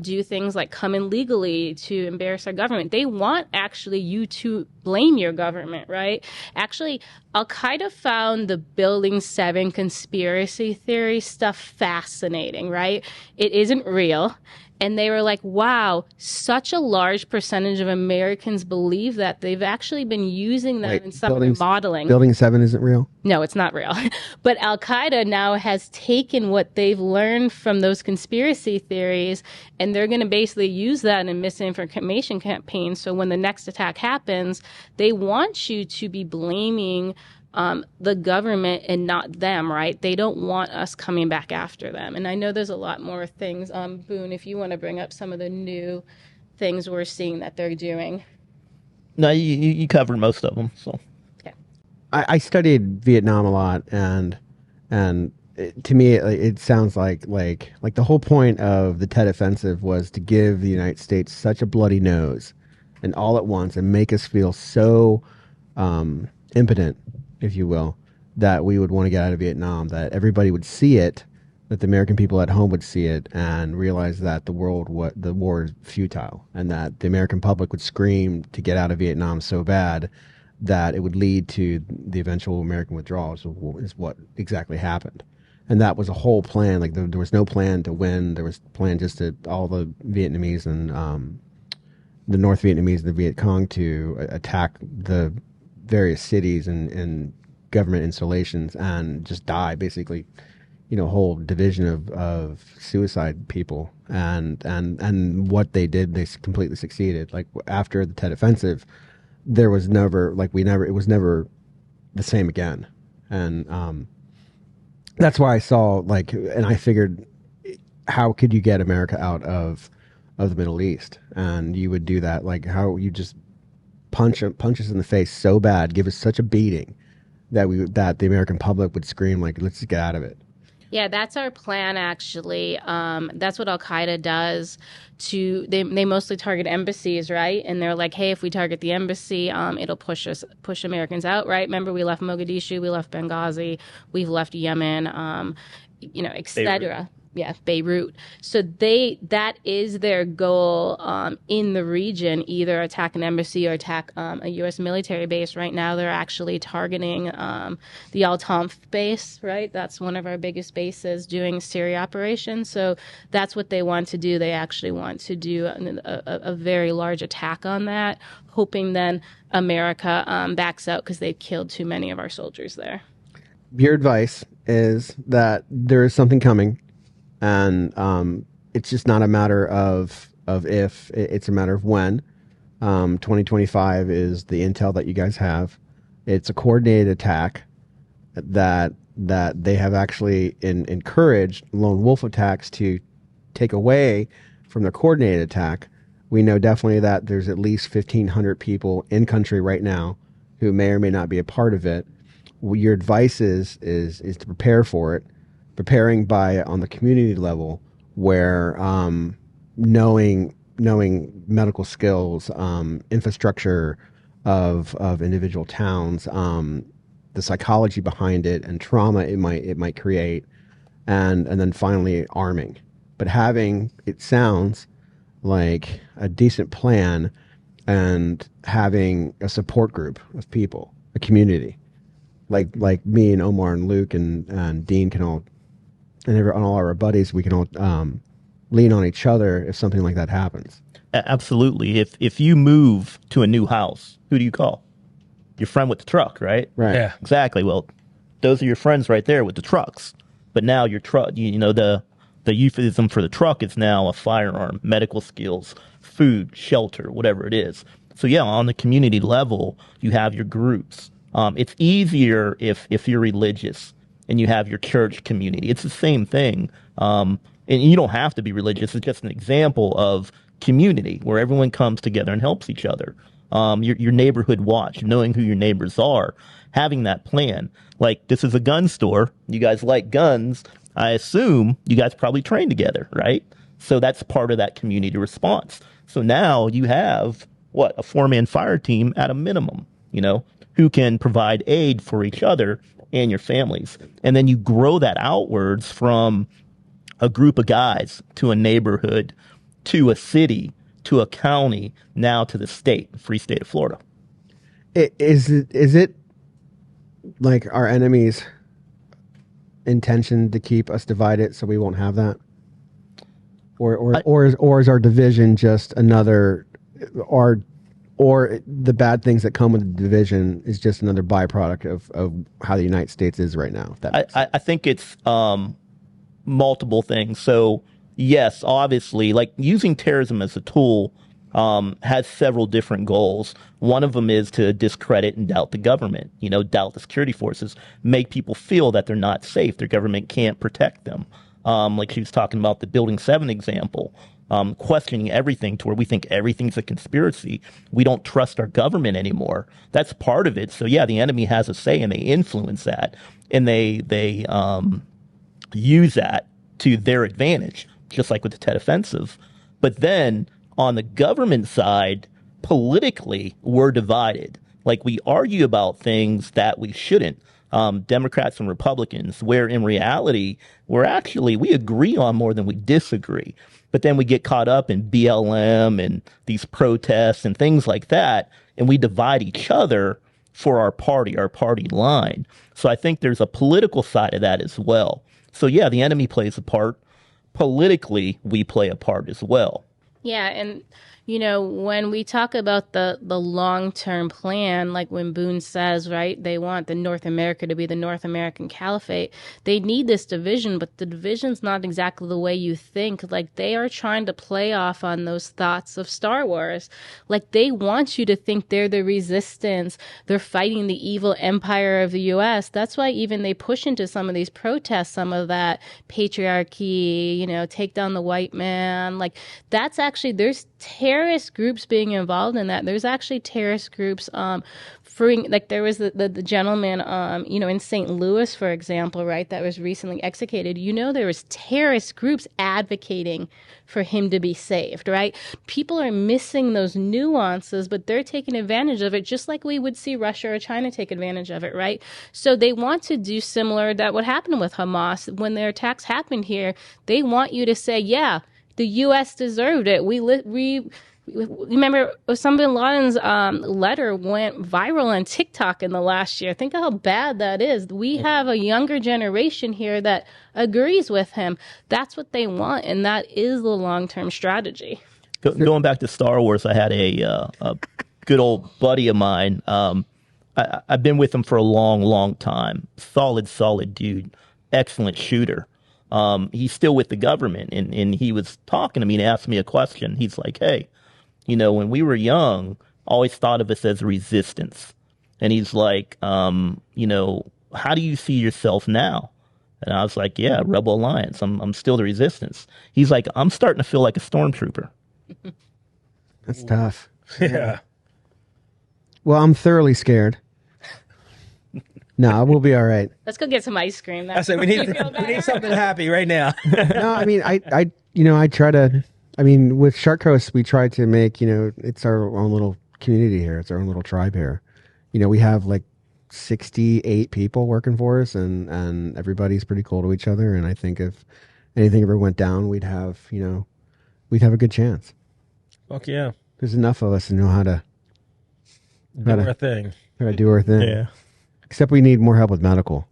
do things like come in legally to embarrass our government. They want actually you to blame your government, right? Actually, Al-Qaeda found the Building 7 conspiracy theory stuff fascinating, right? It isn't real. And they were like, wow, such a large percentage of Americans believe that. They've actually been using them in some of their modeling. Building 7 isn't real? No, it's not real. But Al-Qaeda now has taken what they've learned from those conspiracy theories, and they're going to basically use that in misinformation campaigns. So when the next attack happens, they want you to be blaming the government and not them, right? They don't want us coming back after them. And I know there's a lot more things. Boone, if you want to bring up some of the new things we're seeing that they're doing. No, you covered most of them. So I studied Vietnam a lot, and to me, it sounds like the whole point of the Tet Offensive was to give the United States such a bloody nose, and all at once, and make us feel so impotent, if you will, that we would want to get out of Vietnam, that everybody would see it, that the American people at home would see it and realize that the war is futile, and that the American public would scream to get out of Vietnam so bad that it would lead to the eventual American withdrawal, is what exactly happened. And that was a whole plan. Like there was no plan to win. There was a plan just to all the Vietnamese and the North Vietnamese and the Viet Cong to attack the various cities and government installations and just die, basically, whole division of suicide people. And what they did, they completely succeeded. Like after the Tet Offensive, there was never, it was never the same again. And that's why I saw, and I figured, how could you get America out of the Middle East? And you would do that, how you just punch us in the face so bad, give us such a beating that the American public would scream, let's just get out of it. Yeah, that's our plan, actually. That's what Al-Qaeda does. They mostly target embassies, right? And they're like, hey, if we target the embassy, it'll push Americans out, right? Remember, we left Mogadishu, we left Benghazi, we've left Yemen, et cetera. Yeah, Beirut. So that is their goal in the region, either attack an embassy or attack a U.S. military base. Right now, they're actually targeting the Al-Tanf base, right? That's one of our biggest bases doing Syria operations. So that's what they want to do. They actually want to do a very large attack on that, hoping then America backs out because they've killed too many of our soldiers there. Your advice is that there is something coming. And it's just not a matter of if, it's a matter of when. 2025 is the intel that you guys have. It's a coordinated attack that they have actually encouraged lone wolf attacks to take away from the coordinated attack. We know definitely that there's at least 1,500 people in country right now who may or may not be a part of it. Your advice is to prepare for it. Preparing on the community level, where knowing medical skills, infrastructure of individual towns, the psychology behind it, and trauma it might create, and then finally arming. But having, it sounds like, a decent plan, and having a support group of people, a community, like me and Omar and Luke and Dean can all. And all our buddies, we can all lean on each other if something like that happens. Absolutely. If you move to a new house, who do you call? Your friend with the truck, right? Right. Yeah. Exactly. Well, those are your friends right there with the trucks. But now your truck, the The euphemism for the truck is now a firearm, medical skills, food, shelter, whatever it is. So yeah, on the community level, you have your groups. It's easier if you're religious and you have your church community. It's the same thing. And you don't have to be religious. It's just an example of community where everyone comes together and helps each other. Your neighborhood watch, knowing who your neighbors are, having that plan. Like, this is a gun store. You guys like guns. I assume you guys probably train together, right? So that's part of that community response. So now you have, a 4-man fire team at a minimum, who can provide aid for each other and your families. And then you grow that outwards from a group of guys to a neighborhood, to a city, to a county, now to the free state of Florida. Is it like our enemies' intention to keep us divided so we won't have that? Or is our division just another, or the bad things that come with the division is just another byproduct of how the United States is right now? I think it's multiple things. So yes, obviously, like using terrorism as a tool has several different goals. One of them is to discredit and doubt the government, doubt the security forces, make people feel that they're not safe. Their government can't protect them. Like she was talking about the Building 7 example, questioning everything to where we think everything's a conspiracy. We don't trust our government anymore. That's part of it. So yeah, the enemy has a say and they influence that, and they use that to their advantage, just like with the Tet Offensive. But then on the government side, politically, we're divided. Like, we argue about things that we shouldn't. Democrats and Republicans, where in reality, we agree on more than we disagree. But then we get caught up in BLM and these protests and things like that, and we divide each other for our party line. So I think there's a political side of that as well. So yeah, the enemy plays a part. Politically, we play a part as well. Yeah, and when we talk about the long-term plan, like when Boon says, right, they want the North America to be the North American Caliphate, they need this division, but the division's not exactly the way you think. Like, they are trying to play off on those thoughts of Star Wars. Like, they want you to think they're the resistance, they're fighting the evil empire of the U.S. That's why even they push into some of these protests, some of that patriarchy, take down the white man. Like, that's actually, there's terrorist groups being involved in that. There's actually terrorist groups freeing, like there was the gentleman in St. Louis, for example, right, that was recently executed. There was terrorist groups advocating for him to be saved, right? People are missing those nuances, but they're taking advantage of it, just like we would see Russia or China take advantage of it, right? So they want to do similar that what happened with Hamas when their attacks happened here. They want you to say, yeah, the U.S. deserved it. We remember Osama bin Laden's letter went viral on TikTok in the last year. Think of how bad that is. We have a younger generation here that agrees with him. That's what they want, and that is the long-term strategy. Going back to Star Wars, I had a good old buddy of mine. I've been with him for a long, long time. Solid dude. Excellent shooter. He's still with the government, and he was talking to me and asked me a question. He's like, hey, when we were young, always thought of us as resistance. And he's like, how do you see yourself now? And I was like, yeah, Rebel Alliance. I'm still the resistance. He's like, I'm starting to feel like a stormtrooper. That's tough. Yeah. Well, I'm thoroughly scared. No, we'll be all right. Let's go get some ice cream. I said we need something happy right now. No, I mean, I try to. I mean, with Shark Coast, we try to make it's our own little community here. It's our own little tribe here. We have like 68 people working for us, and everybody's pretty cool to each other. And I think if anything ever went down, we'd have a good chance. Fuck yeah. There's enough of us to know how to do our thing. How to do our thing. Yeah. Except we need more help with medical.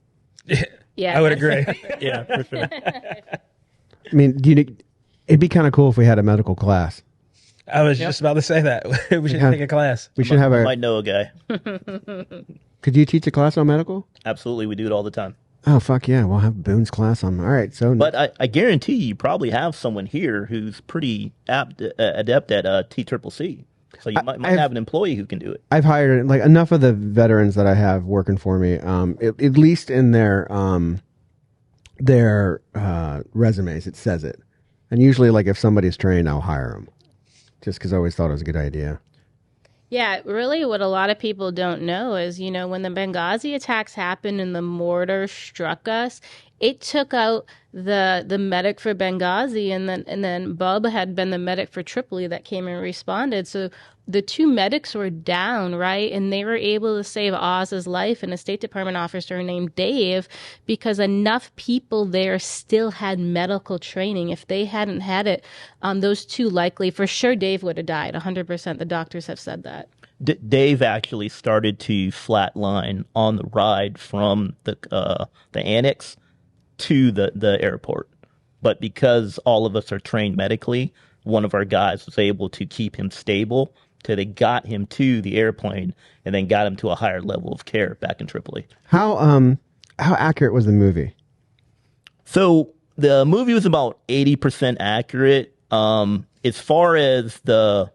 Yeah, I would agree. Yeah, for sure. I mean, it'd be kind of cool if we had a medical class. I was just about to say that. We should take a class. We should have I might know a guy. Could you teach a class on medical? Absolutely, we do it all the time. Oh, fuck yeah. We'll have Boone's class on. All right. So, But I guarantee you probably have someone here who's pretty adept at TCCC. So you might have an employee who can do it. I've hired like enough of the veterans that I have working for me, at least in their resumes, it says it. And usually, like, if somebody's trained, I'll hire them. Just because I always thought it was a good idea. Yeah, really what a lot of people don't know is, when the Benghazi attacks happened and the mortar struck us, it took out the medic for Benghazi, and then Bub had been the medic for Tripoli that came and responded. So the two medics were down, right? And they were able to save Oz's life and a State Department officer named Dave because enough people there still had medical training. If they hadn't had it, those two likely, for sure, Dave would have died. 100%. The doctors have said that. Dave actually started to flatline on the ride from the annex to the airport. But because all of us are trained medically, one of our guys was able to keep him stable till they got him to the airplane and then got him to a higher level of care back in Tripoli. How accurate was the movie? So the movie was about 80% accurate. As far as the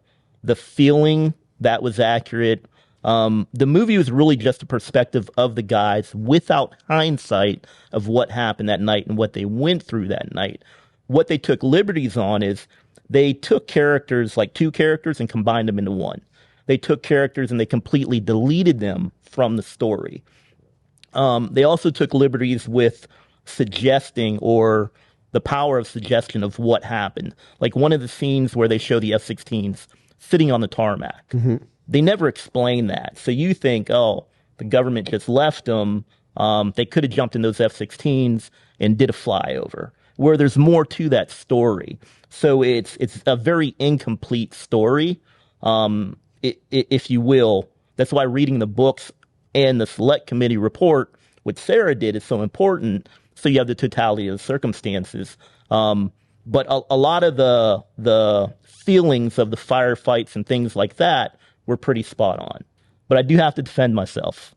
feeling, that was accurate. The movie was really just a perspective of the guys without hindsight of what happened that night and what they went through that night. What they took liberties on is they took characters, like two characters, and combined them into one. They took characters and they completely deleted them from the story. They also took liberties with suggesting, or the power of suggestion, of what happened. Like one of the scenes where they show the F-16s sitting on the tarmac. Mm-hmm. They never explain that. So you think, oh, the government just left them. They could have jumped in those F-16s and did a flyover, where there's more to that story. So it's a very incomplete story, if you will. That's why reading the books and the select committee report, which Sarah did, is so important. So you have the totality of the circumstances. But a lot of the feelings of the firefights and things like that were pretty spot on. But I do have to defend myself.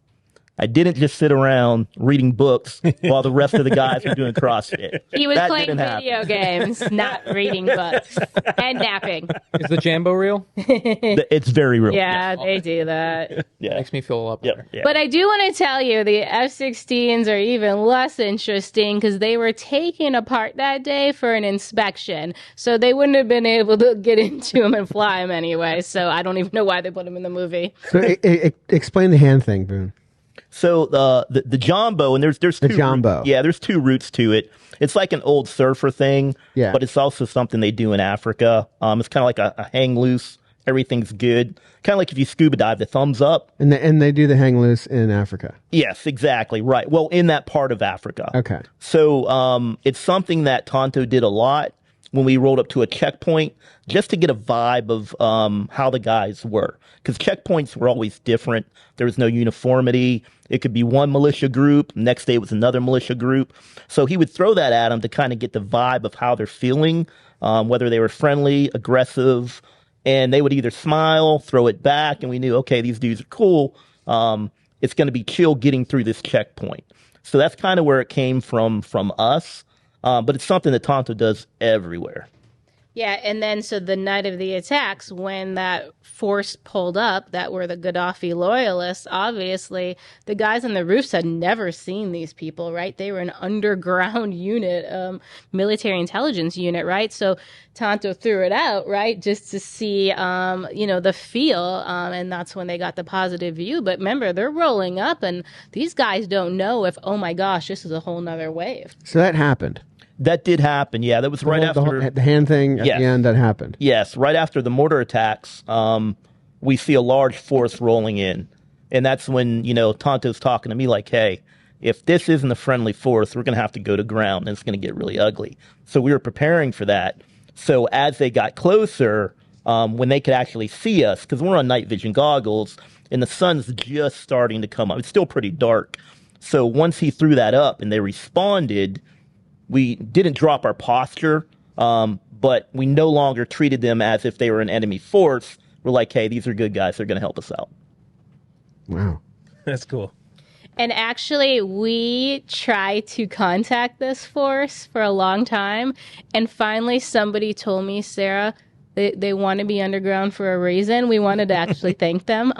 I didn't just sit around reading books while the rest of the guys were doing CrossFit. He was playing video games, not reading books, and napping. Is the Jambo real? It's very real. Yeah, they do that. Yeah. Makes me feel a lot better. Yeah. But I do want to tell you, the F-16s are even less interesting because they were taken apart that day for an inspection. So they wouldn't have been able to get into them and fly them anyway. So I don't even know why they put them in the movie. So explain the hand thing, Boone. So the Jumbo, and there's two Jumbo. there's two roots to it. It's like an old surfer thing, but it's also something they do in Africa. It's kind of like a hang loose. Everything's good. Kind of like if you scuba dive, the thumbs up. And they do the hang loose in Africa. Yes, exactly. Right. Well, in that part of Africa. Okay. So it's something that Tonto did a lot when we rolled up to a checkpoint, just to get a vibe of how the guys were. Because checkpoints were always different. There was no uniformity. It could be one militia group. Next day it was another militia group. So he would throw that at them to kind of get the vibe of how they're feeling, whether they were friendly, aggressive, and they would either smile, throw it back, and we knew, okay, these dudes are cool. It's going to be chill getting through this checkpoint. So that's kind of where it came from us. But it's something that Tonto does everywhere. Yeah, and then so the night of the attacks, when that force pulled up that were the Gaddafi loyalists, obviously the guys on the roofs had never seen these people, right? They were an underground unit, military intelligence unit, right? So Tonto threw it out, right, just to see, the feel, and that's when they got the positive view. But remember, they're rolling up, and these guys don't know if, oh my gosh, this is a whole nother wave. So that happened. That did happen, yeah. That was right after the hand thing at the end. That happened. Yes, right after the mortar attacks, we see a large force rolling in, and that's when Tonto's talking to me like, "Hey, if this isn't a friendly force, we're going to have to go to ground, and it's going to get really ugly." So we were preparing for that. So as they got closer, when they could actually see us, because we're on night vision goggles, and the sun's just starting to come up. It's still pretty dark. So once he threw that up and they responded, we didn't drop our posture, but we no longer treated them as if they were an enemy force. We're like, hey, these are good guys. They're going to help us out. Wow. That's cool. And actually, we tried to contact this force for a long time. And finally, somebody told me, Sarah, they want to be underground for a reason. We wanted to actually thank them.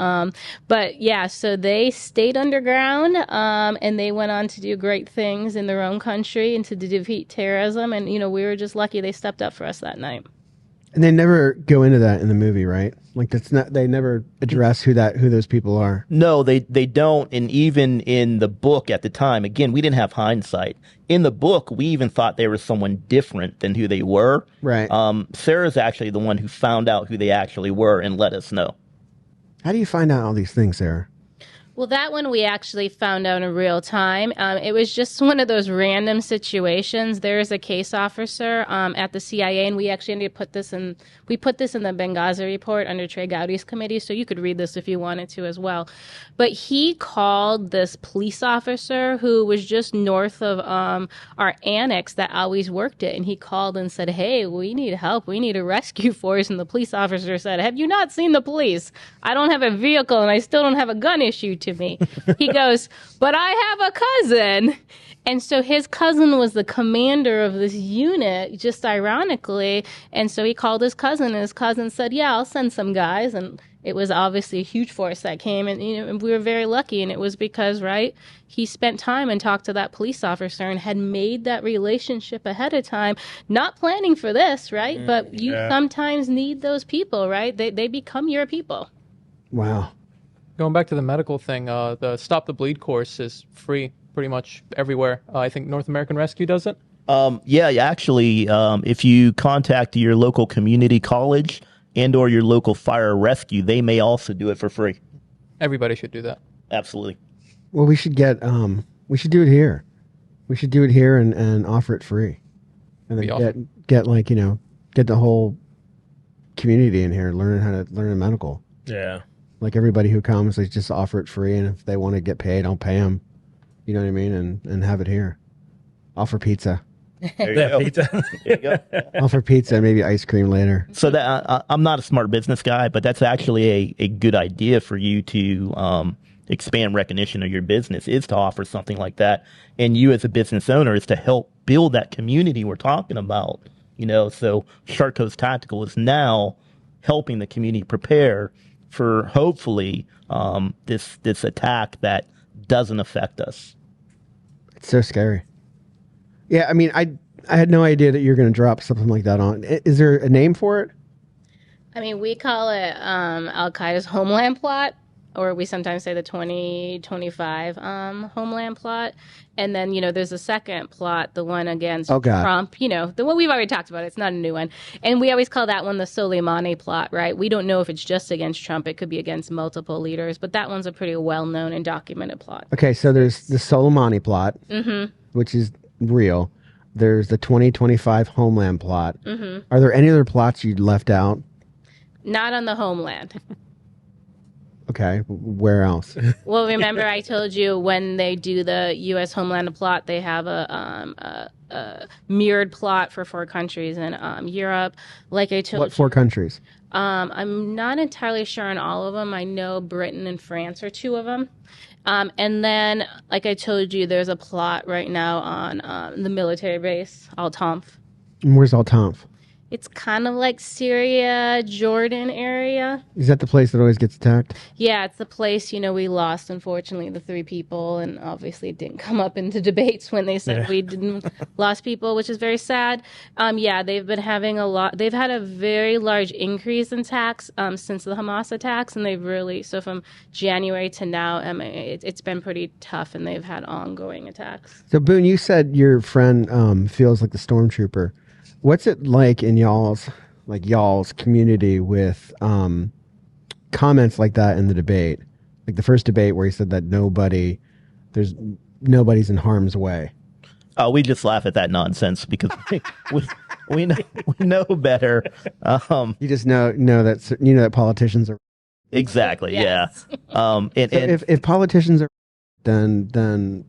But yeah, so they stayed underground and they went on to do great things in their own country and to defeat terrorism. And, we were just lucky they stepped up for us that night. And they never go into that in the movie, right? Like they never address who those people are. No, they don't. And even in the book at the time, again, we didn't have hindsight. In the book, we even thought they were someone different than who they were. Right. Sarah's actually the one who found out who they actually were and let us know. How do you find out all these things, Sarah? Well, that one we actually found out in real time. It was just one of those random situations. There's a case officer at the CIA, and we actually put this in the Benghazi report under Trey Gowdy's committee, so you could read this if you wanted to as well. But he called this police officer who was just north of our annex that always worked it, and he called and said, "Hey, we need help. We need a rescue force." And the police officer said, "Have you not seen the police? I don't have a vehicle, and I still don't have a gun issued to me." He goes, "But I have a cousin." And so his cousin was the commander of this unit, just ironically. And so he called his cousin, and his cousin said, "Yeah, I'll send some guys." And it was obviously a huge force that came, and and we were very lucky. And it was because, right, he spent time and talked to that police officer and had made that relationship ahead of time, not planning for this, right? But you sometimes need those people, right? They become your people. Wow. Going back to the medical thing, the Stop the Bleed course is free pretty much everywhere. I think North American Rescue does it. Yeah, actually, if you contact your local community college and or your local fire rescue, they may also do it for free. Everybody should do that. Absolutely. Well, we should we should do it here. We should do it here and offer it free. And then get the whole community in here learn how to learn a medical. Yeah. Like everybody who comes, they just offer it free, and if they want to get paid, I'll pay them. You know what I mean? And have it here. Offer pizza. There you go. Pizza. There you go. Offer pizza and maybe ice cream later. So that I'm not a smart business guy, but that's actually a good idea for you to expand recognition of your business, is to offer something like that. And you as a business owner is to help build that community we're talking about. So Shark Coast Tactical is now helping the community prepare for hopefully this attack that doesn't affect us. It's so scary. Yeah, I mean, I had no idea that you're going to drop something like that on. Is there a name for it? I mean, we call it Al-Qaeda's homeland plot, or we sometimes say the 2025 homeland plot. And then, there's a second plot, the one against Trump, the one we've already talked about. It's not a new one. And we always call that one the Soleimani plot, right? We don't know if it's just against Trump. It could be against multiple leaders. But that one's a pretty well-known and documented plot. Okay, so there's the Soleimani plot, which is real. There's the 2025 homeland plot. Are there any other plots you left out? Not on the homeland. Okay, where else? Well, remember I told you when they do the U.S. homeland plot, they have a mirrored plot for 4 countries in Europe. Like I told you. What 4 countries? I'm not entirely sure on all of them. I know Britain and France are 2 of them. And then, like I told you, there's a plot right now on the military base, Al-Tanf. And where's Al-Tanf? It's kind of like Syria, Jordan area. Is that the place that always gets attacked? Yeah, it's the place, we lost, unfortunately, the 3 people. And obviously it didn't come up into debates when they said we didn't lost people, which is very sad. Yeah, they've been having they've had a very large increase in attacks since the Hamas attacks. And they've really, so from January to now, it's been pretty tough, and they've had ongoing attacks. So, Boon, you said your friend feels like the stormtrooper. What's it like in y'all's community with comments like that in the debate? Like the first debate where he said that nobody's in harm's way. We just laugh at that nonsense because we know better. You just know that politicians are exactly Yes. yeah. If politicians are then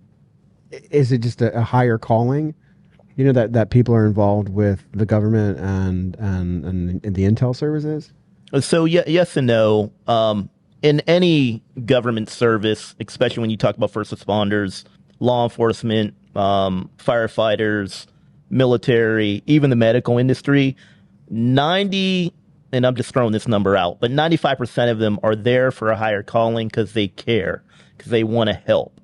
is it just a higher calling? That people are involved with the government and the intel services? So yes and no. in any government service, especially when you talk about first responders, law enforcement, firefighters, military, even the medical industry, 90, and I'm just throwing this number out, but 95% of them are there for a higher calling because they care, because they want to help.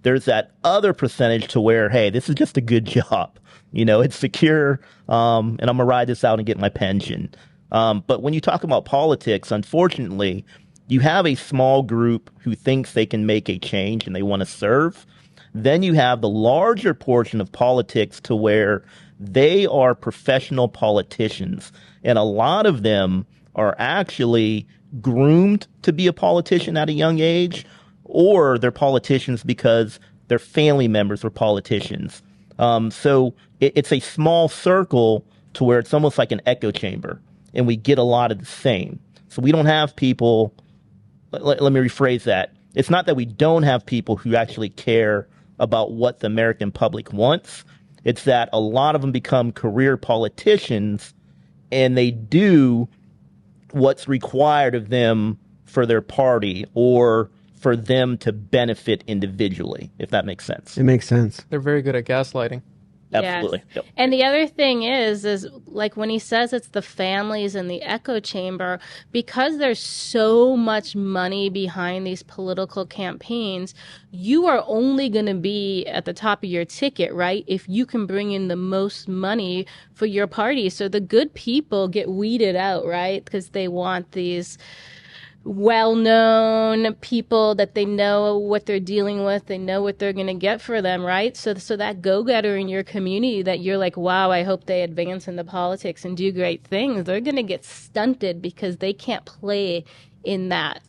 There's that other percentage to where, hey, this is just a good job. It's secure, and I'm going to ride this out and get my pension. But when you talk about politics, unfortunately, you have a small group who thinks they can make a change and they want to serve. Then you have the larger portion of politics to where they are professional politicians. And a lot of them are actually groomed to be a politician at a young age, or they're politicians because their family members were politicians. So it's a small circle to where it's almost like an echo chamber, and we get a lot of the same. So we don't have people, let me rephrase that. It's not that we don't have people who actually care about what the American public wants. It's that a lot of them become career politicians, and they do what's required of them for their party or for them to benefit individually, if that makes sense. It makes sense. They're very good at gaslighting. Absolutely. Yes. Yep. And the other thing is like when he says it's the families in the echo chamber, because there's so much money behind these political campaigns, you are only going to be at the top of your ticket, right? If you can bring in the most money for your party. So the good people get weeded out, right? Because they want these well-known people that they know what they're dealing with, they know what they're going to get for them, right? So that go-getter in your community that you're like, wow, I hope they advance in the politics and do great things, they're going to get stunted because they can't play in that,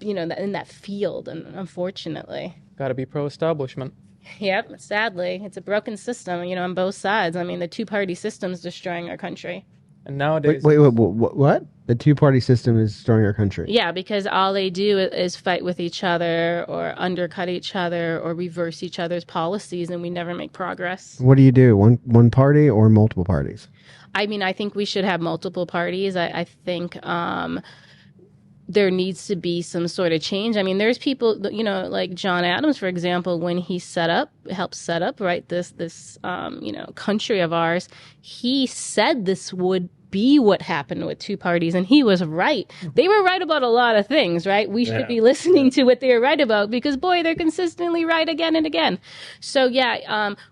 in that field, and unfortunately. Got to be pro-establishment. Yep, sadly, it's a broken system, on both sides. I mean, the two-party system's destroying our country. And nowadays, Wait, what? The two-party system is destroying our country. Yeah, because all they do is fight with each other or undercut each other or reverse each other's policies, and we never make progress. What do you do? One party or multiple parties? I mean, I think we should have multiple parties. I think there needs to be some sort of change. I mean, there's people, like John Adams, for example, when he helped set up, right, this country of ours, he said this would be what happened with two parties, and he was right. They were right about a lot of things, right? We should be listening to what they were right about because, boy, they're consistently right again and again. So,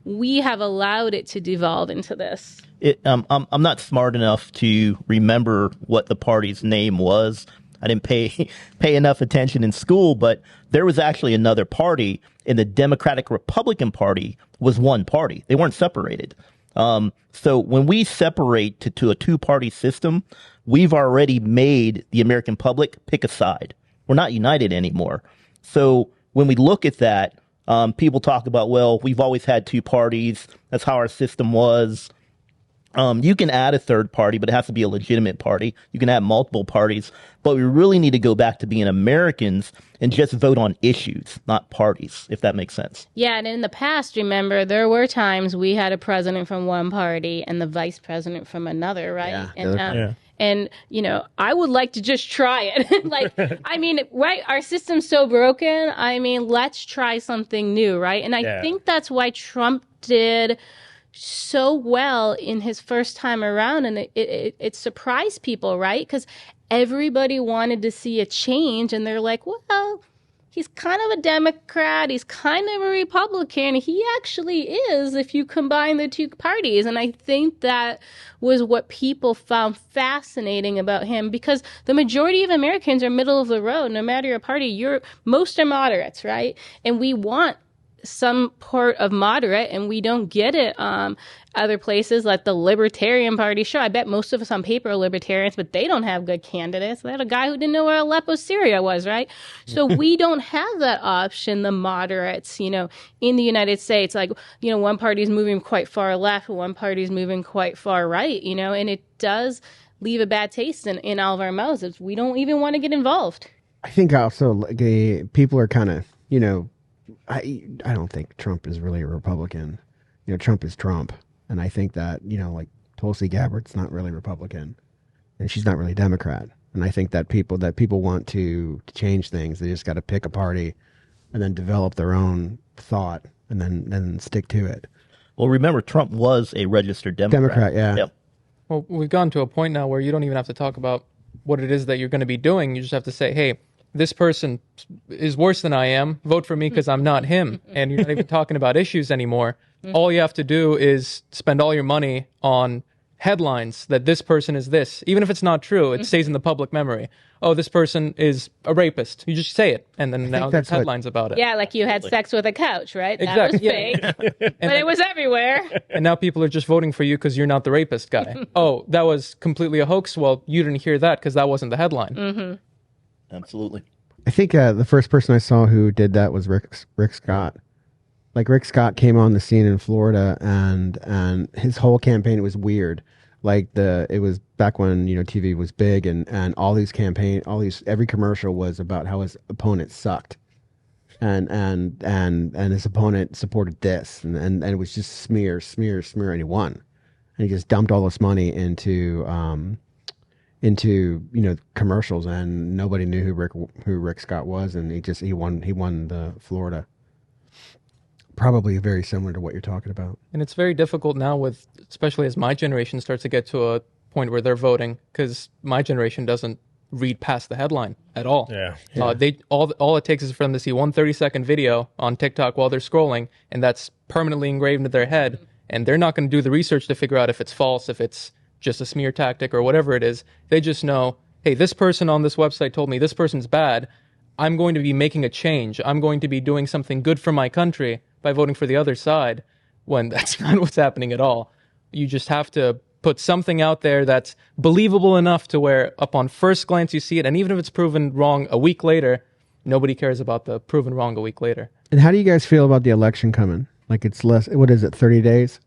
we have allowed it to devolve into this. I'm not smart enough to remember what the party's name was. I didn't pay enough attention in school, but there was actually another party, and the Democratic Republican Party was one party. They weren't separated. So when we separate to a two-party system, we've already made the American public pick a side. We're not united anymore. So when we look at that, people talk about, well, we've always had two parties. That's how our system was. You can add a third party, but it has to be a legitimate party. You can add multiple parties, but we really need to go back to being Americans and just vote on issues, not parties, if that makes sense. Yeah, and in the past, remember, there were times we had a president from one party and the vice president from another, right? Yeah. And, I would like to just try it. I mean, right, our system's so broken. I mean, let's try something new, right? And I think that's why Trump did so well in his first time around, and it surprised people, right? Because everybody wanted to see a change, and they're like, well, he's kind of a Democrat, he's kind of a Republican. He actually is, if you combine the two parties. And I think that was what people found fascinating about him, because the majority of Americans are middle of the road. No matter your party, most are moderates, right? And we want some part of moderate, and we don't get it other places like the Libertarian Party. Sure, I bet most of us on paper are libertarians, but they don't have good candidates. They had a guy who didn't know where Aleppo, Syria was, right? So we don't have that option, the moderates, in the United States. Like, one party's moving quite far left, one party's moving quite far right, and it does leave a bad taste in all of our mouths. We don't even want to get involved. I think also people are kind of, I don't think Trump is really a Republican. Trump is Trump. And I think that, like Tulsi Gabbard's not really Republican and she's not really Democrat. And I think that people want to change things. They just got to pick a party and then develop their own thought and then stick to it. Well, remember, Trump was a registered Democrat. Yeah. Yep. Well, we've gotten to a point now where you don't even have to talk about what it is that you're going to be doing. You just have to say, hey, this person is worse than I am. Vote for me because I'm not him. And you're not even talking about issues anymore. All you have to do is spend all your money on headlines that this person is this. Even if it's not true, it stays in the public memory. Oh, this person is a rapist. You just say it. And then now there's headlines about it. Yeah, like you had sex with a couch, right? That Exactly. was fake. But it was everywhere. And now people are just voting for you because you're not the rapist guy. Oh, that was completely a hoax. Well, you didn't hear that because that wasn't the headline. Absolutely. I think the first person I saw who did that was Rick Scott. Like Rick Scott came on the scene in Florida, and his whole campaign was weird. Like it was back when TV was big, and every commercial was about how his opponent sucked, and his opponent supported this, and it was just smear, and he won, and he just dumped all this money into commercials, and nobody knew who Rick Scott was, and he won the Florida. Probably very similar to what you're talking about. And it's very difficult now especially as my generation starts to get to a point where they're voting, because my generation doesn't read past the headline at all. Yeah. All it takes is for them to see one 30-second video on TikTok while they're scrolling, and that's permanently engraved into their head, and they're not going to do the research to figure out if it's false, if it's just a smear tactic or whatever it is. They just know, hey, this person on this website told me this person's bad. I'm going to be making a change. I'm going to be doing something good for my country by voting for the other side, when that's not what's happening at all. You just have to put something out there that's believable enough to where upon first glance you see it, and even if it's proven wrong a week later, nobody cares about the proven wrong a week later. And how do you guys feel about the election coming? Like it's less, what is it, 30 days?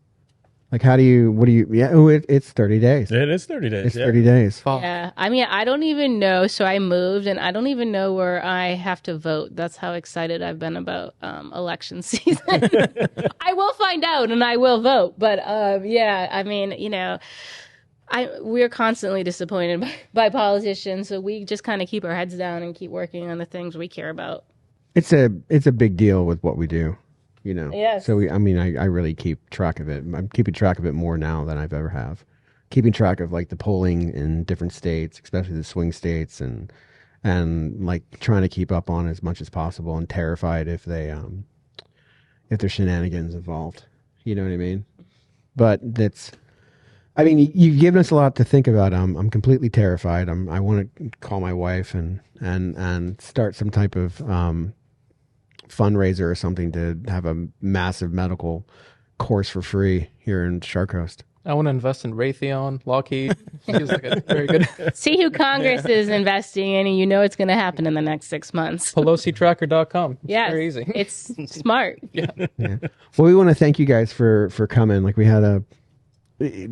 Like it's 30 days. It is 30 days. It's 30 days. Yeah. I mean, I don't even know. So I moved, and I don't even know where I have to vote. That's how excited I've been about election season. I will find out, and I will vote. But yeah, I mean, we're constantly disappointed by politicians. So we just kind of keep our heads down and keep working on the things we care about. It's a big deal with what we do. Yes. So I really keep track of it. I'm keeping track of it more now than I've ever have. Keeping track of like the polling in different states, especially the swing states, and like trying to keep up on as much as possible, and terrified if there's shenanigans involved. You know what I mean? But you've given us a lot to think about. I'm completely terrified. I want to call my wife and start some type of fundraiser or something to have a massive medical course for free here in Shark Coast. I want to invest in Raytheon, Lockheed. Feels like a very good. See who Congress is investing in, and you know it's going to happen in the next 6 months. PelosiTracker.com. Yeah, very easy. It's smart. Yeah. Well, we want to thank you guys for coming. Like we had a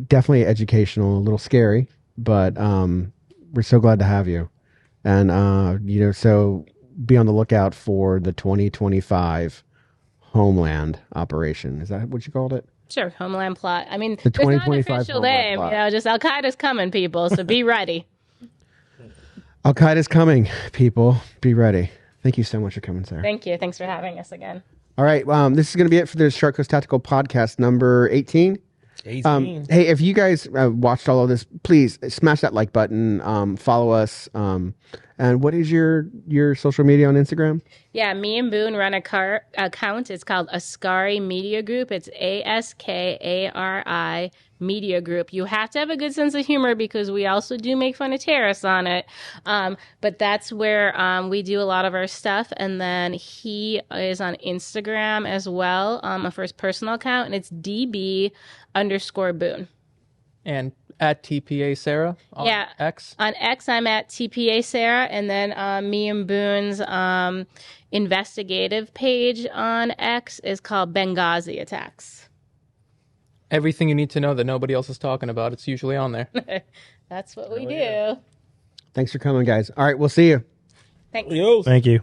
definitely educational, a little scary, but we're so glad to have you. And so be on the lookout for the 2025 Homeland operation. Is that what you called it? Sure, Homeland plot. I mean, The there's not an 2025 official Homeland name. plot. Just Al Qaeda's coming, people. So be ready. Al Qaeda's coming, people. Be ready. Thank you so much for coming, Sarah. Thank you. Thanks for having us again. All right. This is going to be it for the Shark Coast Tactical Podcast number 18. 18. Hey, if you guys watched all of this, please smash that like button. Follow us. And what is your social media on Instagram? Yeah, me and Boon run account. It's called Askari Media Group. It's ASKARI Media Group. You have to have a good sense of humor because we also do make fun of terrorists on it. But that's where we do a lot of our stuff. And then he is on Instagram as well, for his personal account, and it's DB_Boon. And at TPA Sarah on X? On X, I'm at TPA Sarah, and then me and Boon's investigative page on X is called Benghazi Attacks. Everything you need to know that nobody else is talking about, it's usually on there. That's what we do. Thanks for coming, guys. All right, we'll see you. Thanks. Yo. Thank you.